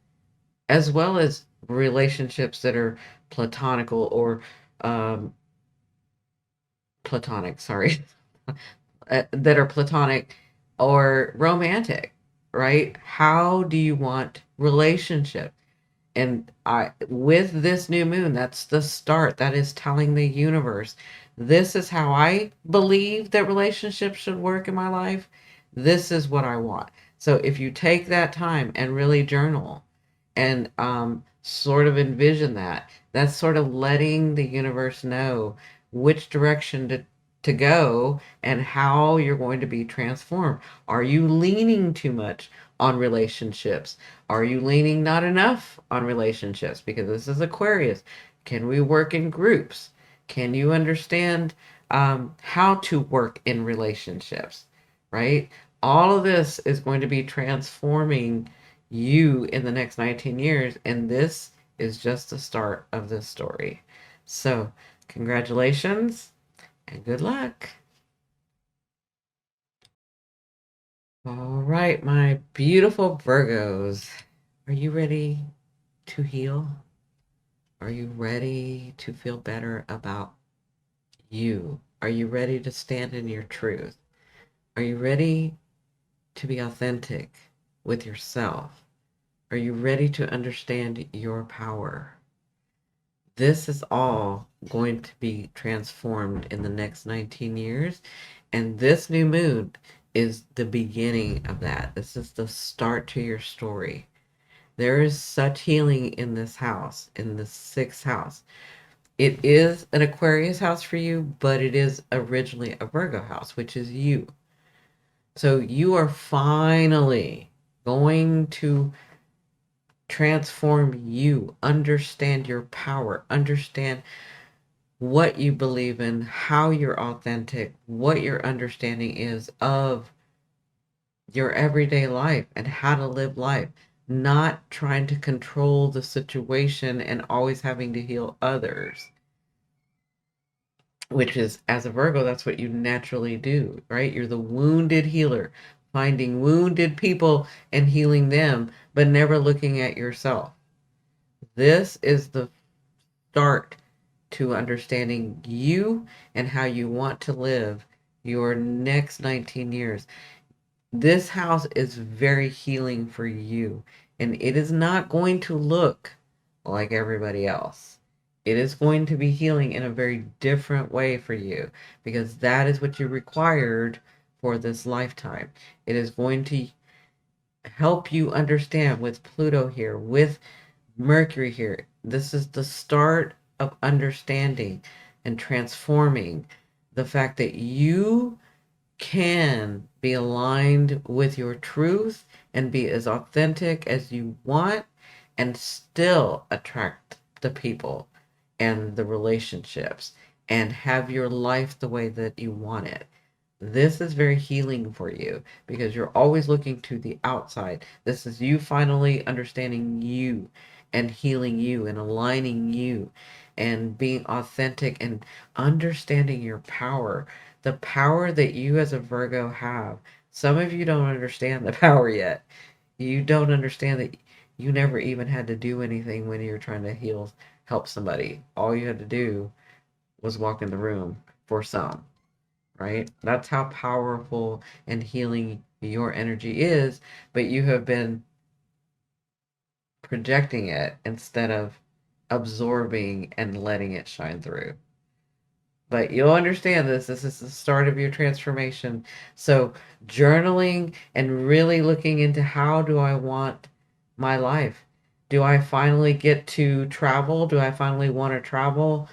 A: as well as relationships that are platonical or um, platonic, sorry, that are platonic or romantic, right? How do you want relationship? And with this new moon, that's the start. That is telling the universe, this is how I believe that relationships should work in my life. This is what I want. So if you take that time and really journal and sort of envision that, that's sort of letting the universe know which direction to go and how you're going to be transformed. Are you leaning too much on relationships? Are you leaning not enough on relationships? Because this is Aquarius. Can we work in groups? Can you understand how to work in relationships? Right? All of this is going to be transforming you in the next 19 years, and this is just the start of this story. So, congratulations and good luck. All right, my beautiful Virgos, are you ready to heal? Are you ready to feel better about you? Are you ready to stand in your truth? Are you ready to be authentic with yourself? Are you ready to understand your power? This is all going to be transformed in the next 19 years. And this new moon is the beginning of that. This is the start to your story. There is such healing in this house, in the sixth house. It is an Aquarius house for you, but it is originally a Virgo house, which is you. So you are finally going to transform you, understand your power, understand what you believe in, how you're authentic, what your understanding is of your everyday life and how to live life, not trying to control the situation and always having to heal others. which is, as a Virgo, that's what you naturally do, right? You're the wounded healer, finding wounded people and healing them, but never looking at yourself. This is the start to understanding you and how you want to live your next 19 years. This house is very healing for you, and it is not going to look like everybody else. It is going to be healing in a very different way for you because that is what you required for this lifetime. It is going to help you understand with Pluto here, with Mercury here. This is the start of understanding and transforming the fact that you can be aligned with your truth and be as authentic as you want and still attract the people and the relationships and have your life the way that you want it. This is very healing for you because you're always looking to the outside. This is you finally understanding you and healing you and aligning you and being authentic and understanding your power, the power that you as a Virgo have. Some of you don't understand the power yet. You don't understand that you never even had to do anything when you're trying to help somebody. All you had to do was walk in the room for some, right? That's how powerful and healing your energy is, but you have been projecting it instead of absorbing and letting it shine through. But you'll understand this. This is the start of your transformation. So, journaling and really looking into how do I want my life? Do I finally get to travel? Do I finally want to travel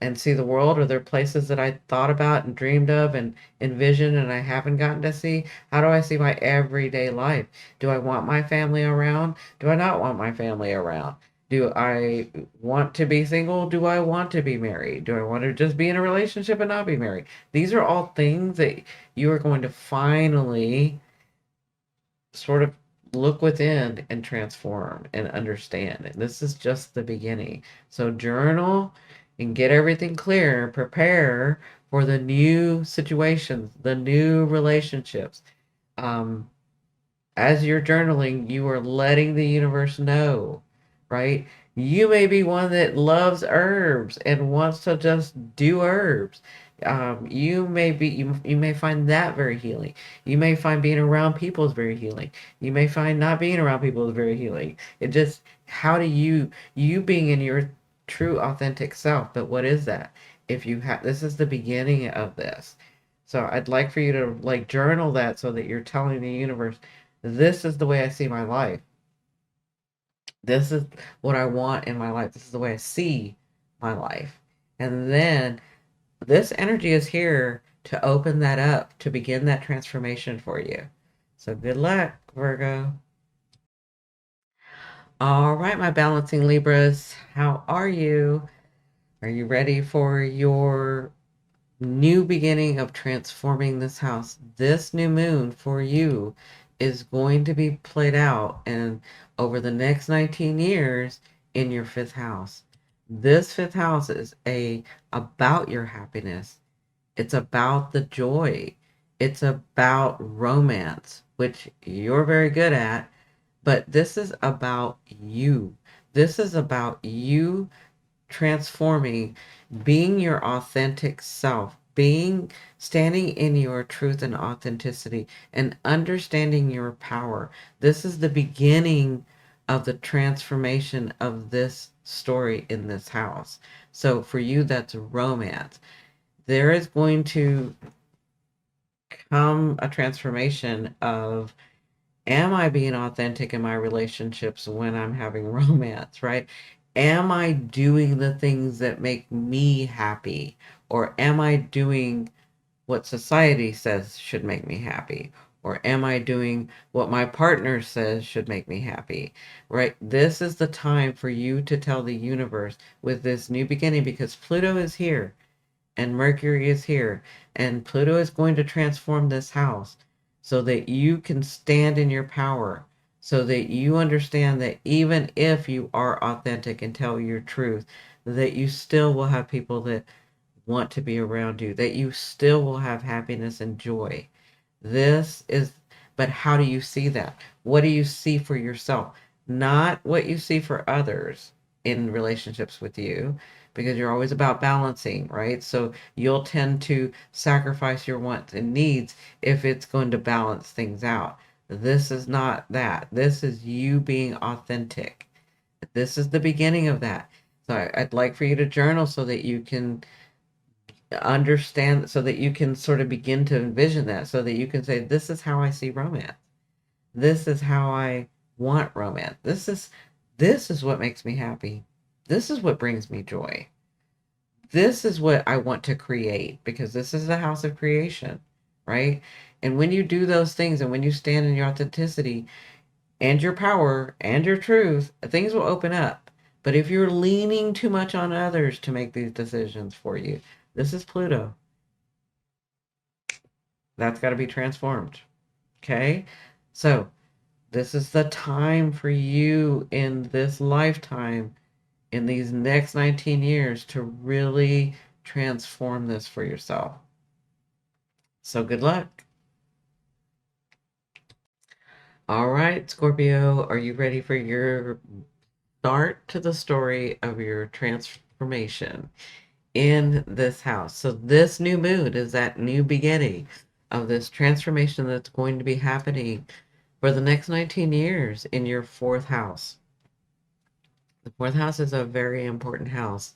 A: and see the world? Are there places that I thought about and dreamed of and envisioned and I haven't gotten to see? How do I see my everyday life? Do I want my family around? Do I not want my family around? Do I want to be single? Do I want to be married? Do I want to just be in a relationship and not be married? These are all things that you are going to finally sort of look within and transform and understand. And this is just the beginning. So journal and get everything clear, prepare for the new situations, the new relationships. Um, as you're journaling, you are letting the universe know, right? You may be one that loves herbs and wants to just do herbs. You may find that very healing. You may find being around people is very healing. You may find not being around people is very healing. It just how do you being in your true authentic self, but what is that? If you have this is the beginning of this. So I'd like for you to like journal that so that you're telling the universe this is the way I see my life. This is what I want in my life. This is the way I see my life. And then this energy is here to open that up, to begin that transformation for you. So good luck, Virgo. All right, my balancing Libras, how are you? Are you ready for your new beginning of transforming this house? This new moon for you is going to be played out and over the next 19 years in your fifth house. This fifth house is a about your happiness. It's about the joy. It's about romance, which you're very good at, but this is about you. This is about you transforming, being your authentic self, being standing in your truth and authenticity and understanding your power. This is the beginning of the transformation of this story in this house. So for you, that's romance. There is going to come a transformation of am I being authentic in my relationships when I'm having romance, right? Am I doing the things that make me happy? Or am I doing what society says should make me happy? Or am I doing what my partner says should make me happy? Right? This is the time for you to tell the universe with this new beginning because Pluto is here and Mercury is here, and Pluto is going to transform this house so that you can stand in your power, so that you understand that even if you are authentic and tell your truth, that you still will have people that want to be around you, that you still will have happiness and joy. This is, but how do you see that? What do you see for yourself? Not what you see for others in relationships with you, because you're always about balancing, right? So you'll tend to sacrifice your wants and needs if it's going to balance things out. This is not that. This is you being authentic. This is the beginning of that. So I'd like for you to journal so that you can understand, so that you can sort of begin to envision that, so that you can say, this is how I see romance. This is how I want romance. This is what makes me happy. This is what brings me joy. This is what I want to create, because this is the house of creation, right? And when you do those things, and when you stand in your authenticity and your power and your truth, things will open up. But if you're leaning too much on others to make these decisions for you, this is Pluto. That's got to be transformed. Okay? So, this is the time for you in this lifetime, in these next 19 years, to really transform this for yourself. So, good luck. All right, Scorpio, are you ready for your start to the story of your transformation in this house? So, this new moon is that new beginning of this transformation that's going to be happening for the next 19 years in your fourth house. The fourth house is a very important house.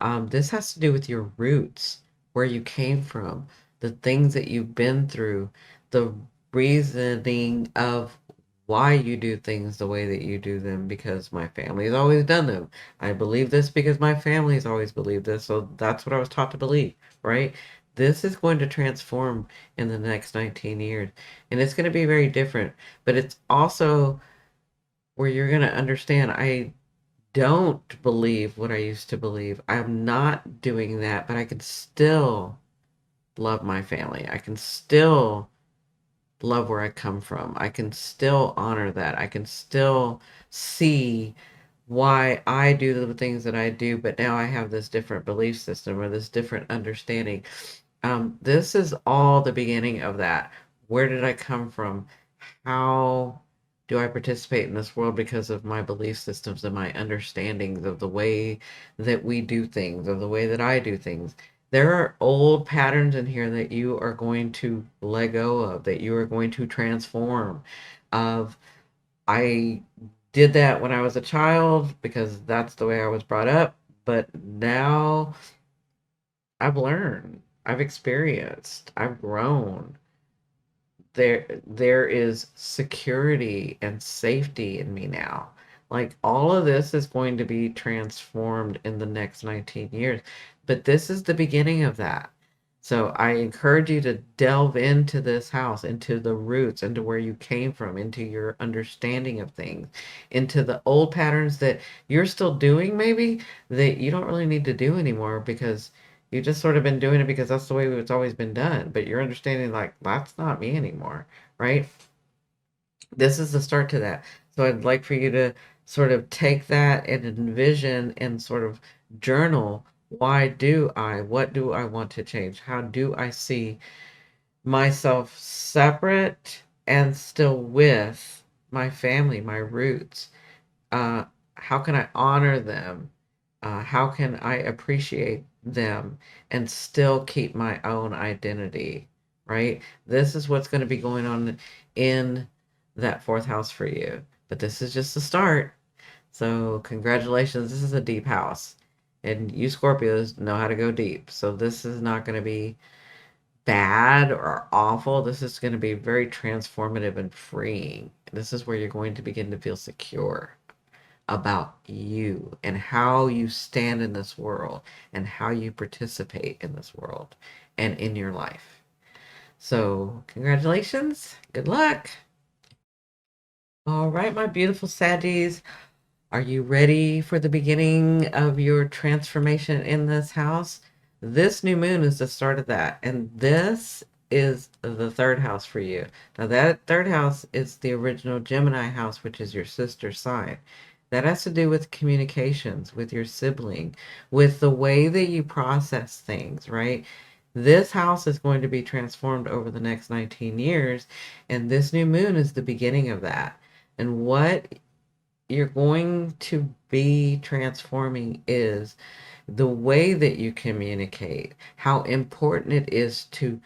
A: This has to do with your roots, where you came from, the things that you've been through, the reasoning of why you do things the way that you do them, because my family has always done them. I believe this because my family has always believed this, so that's what I was taught to believe, right? This is going to transform in the next 19 years, and it's going to be very different, but it's also where you're going to understand, I don't believe what I used to believe. I'm not doing that, but I can still love my family. I can still love where I come from. I can still honor that. I can still see why I do the things that I do, but now I have this different belief system or this different understanding. This is all the beginning of that. Where did I come from? How do I participate in this world because of my belief systems and my understandings of the way that we do things, or the way that I do things? There are old patterns in here that you are going to let go of, that you are going to transform. Of, I did that when I was a child because that's the way I was brought up, but now I've learned, I've experienced, I've grown. There is security and safety in me now. Like, all of this is going to be transformed in the next 19 years, but this is the beginning of that. So I encourage you to delve into this house, into the roots, into where you came from, into your understanding of things, into the old patterns that you're still doing, maybe, that you don't really need to do anymore, because you've just sort of been doing it because that's the way it's always been done. But you're understanding, like, that's not me anymore, right? This is the start to that. So I'd like for you to sort of take that and envision and sort of journal. What do I want to change? How do I see myself separate and still with my family, my roots? uh, how can I honor them? How can I appreciate them and still keep my own identity, right? This is what's going to be going on in that fourth house for you. But this is just the start. So, congratulations. This is a deep house. And you Scorpios know how to go deep. So, this is not going to be bad or awful. This is going to be very transformative and freeing. This is where you're going to begin to feel secure about you and how you stand in this world and how you participate in this world and in your life. So, congratulations. Good luck. All right, my beautiful Saggies. Are you ready for the beginning of your transformation in this house? This new moon is the start of that. And this is the third house for you. Now, that third house is the original Gemini house, which is your sister sign. That has to do with communications with your sibling, with the way that you process things, right? This house is going to be transformed over the next 19 years, and this new moon is the beginning of that. And what you're going to be transforming is the way that you communicate, how important it is to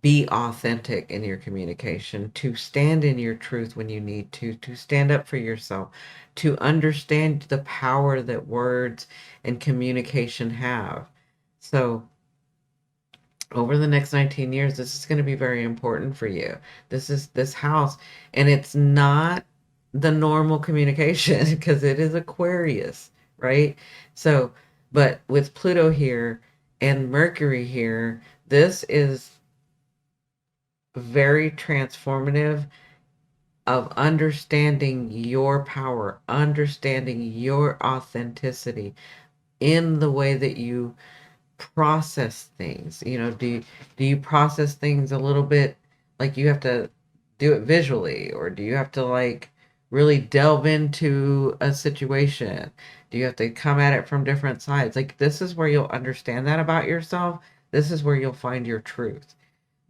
A: be authentic in your communication, to stand in your truth when you need to stand up for yourself, to understand the power that words and communication have. So, over the next 19 years, this is going to be very important for you. This is this house, and it's not the normal communication because it is Aquarius, right? So, but with Pluto here and Mercury here, this is very transformative of understanding your power, understanding your authenticity in the way that you process things. Do you process things a little bit like you have to do it visually, or do you have to like really delve into a situation? Do you have to come at it from different sides? Like this is where you'll understand that about yourself. This is where you'll find your truth.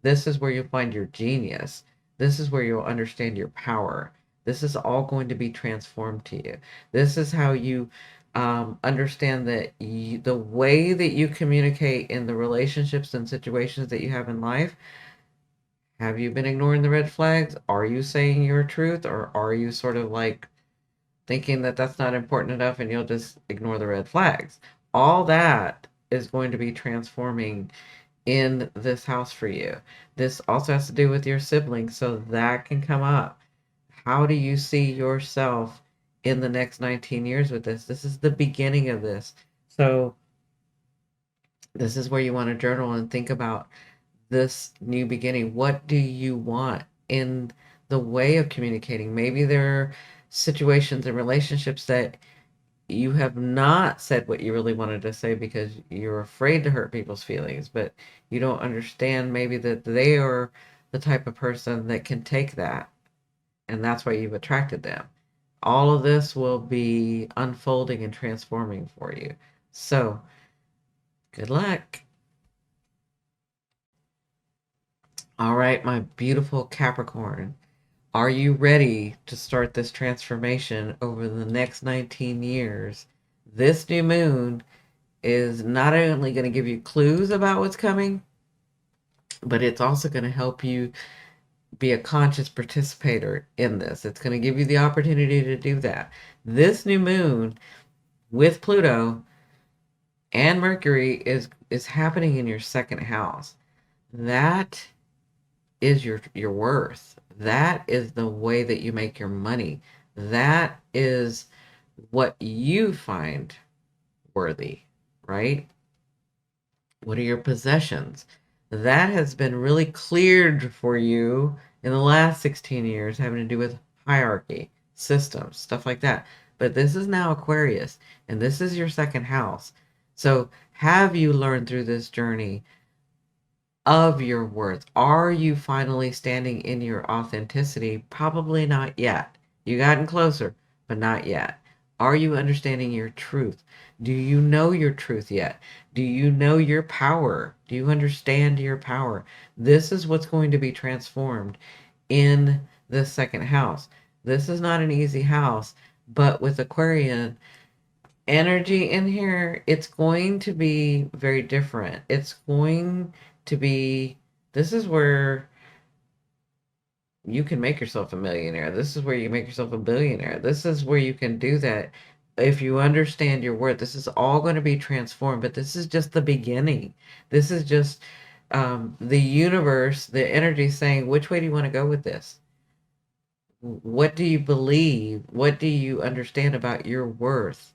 A: This is where you'll find your genius. This is where you'll understand your power. This is all going to be transformed to you. This is how you understand that the way that you communicate in the relationships and situations that you have in life. Have you been ignoring the red flags? Are you saying your truth, or are you sort of like thinking that that's not important enough and you'll just ignore the red flags? All that is going to be transforming in this house for you. This also has to do with your siblings, so that can come up. How do you see yourself in the next 19 years with this? This is the beginning of this. So, this is where you want to journal and think about this new beginning. What do you want in the way of communicating? Maybe there are situations and relationships that you have not said what you really wanted to say because you're afraid to hurt people's feelings, but you don't understand maybe that they are the type of person that can take that, and that's why you've attracted them. All of this will be unfolding and transforming for you. So, good luck. All right, my beautiful Capricorn. Are you ready to start this transformation over the next 19 years? This new moon is not only going to give you clues about what's coming, but it's also going to help you be a conscious participator in this. It's going to give you the opportunity to do that. This new moon with Pluto and Mercury is happening in your second house. That is your worth. That is the way that you make your money. That is what you find worthy, right? What are your possessions? That has been really cleared for you in the last 16 years, having to do with hierarchy, systems, stuff like that. But this is now Aquarius, and this is your second house. So, have you learned through this journey of your worth? Are you finally standing in your authenticity? Probably not yet. You gotten closer, but not yet. Are you understanding your truth? Do you know your truth yet? Do you know your power? Do you understand your power? This is what's going to be transformed in the second house. This is not an easy house, but with Aquarian energy in here, it's going to be very different. It's going to be, this is where you can make yourself a millionaire. This is where you make yourself a billionaire. This is where you can do that if you understand your worth. This is all going to be transformed, but this is just the beginning. This is just the universe, the energy saying, which way do you want to go with this? What do you believe? What do you understand about your worth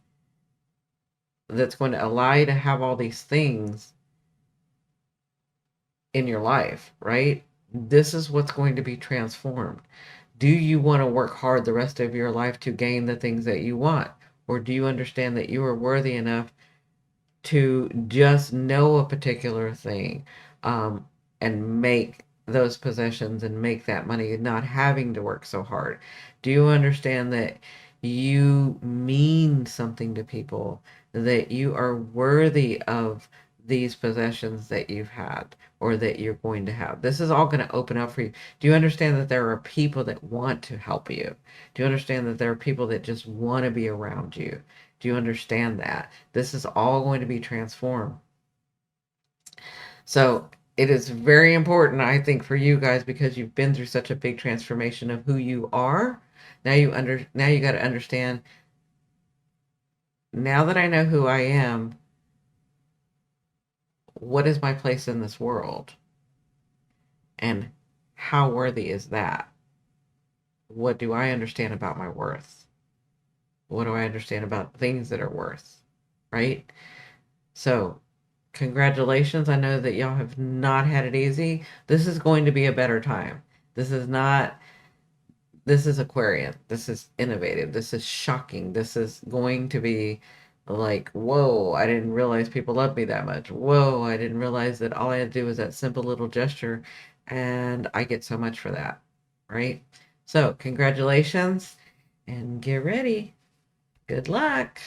A: that's going to allow you to have all these things in your life, right? This is what's going to be transformed. Do you want to work hard the rest of your life to gain the things that you want? Or do you understand that you are worthy enough to just know a particular thing, and make those possessions and make that money, not having to work so hard? Do you understand that you mean something to people, that you are worthy of these possessions that you've had or that you're going to have? This is all going to open up for you. Do you understand that there are people that want to help you? Do you understand that there are people that just want to be around you? Do you understand that? This is all going to be transformed. So it is very important, I think, for you guys, because you've been through such a big transformation of who you are. Now you got to understand, now that I know who I am, what is my place in this world? And how worthy is that? What do I understand about my worth? What do I understand about things that are worth? Right? So, congratulations. I know that y'all have not had it easy. This is going to be a better time. This is not, this is Aquarian. This is innovative. This is shocking. This is going to be like, whoa, I didn't realize people love me that much. Whoa, I didn't realize that all I had to do was that simple little gesture. And I get so much for that. Right? So, congratulations and get ready. Good luck.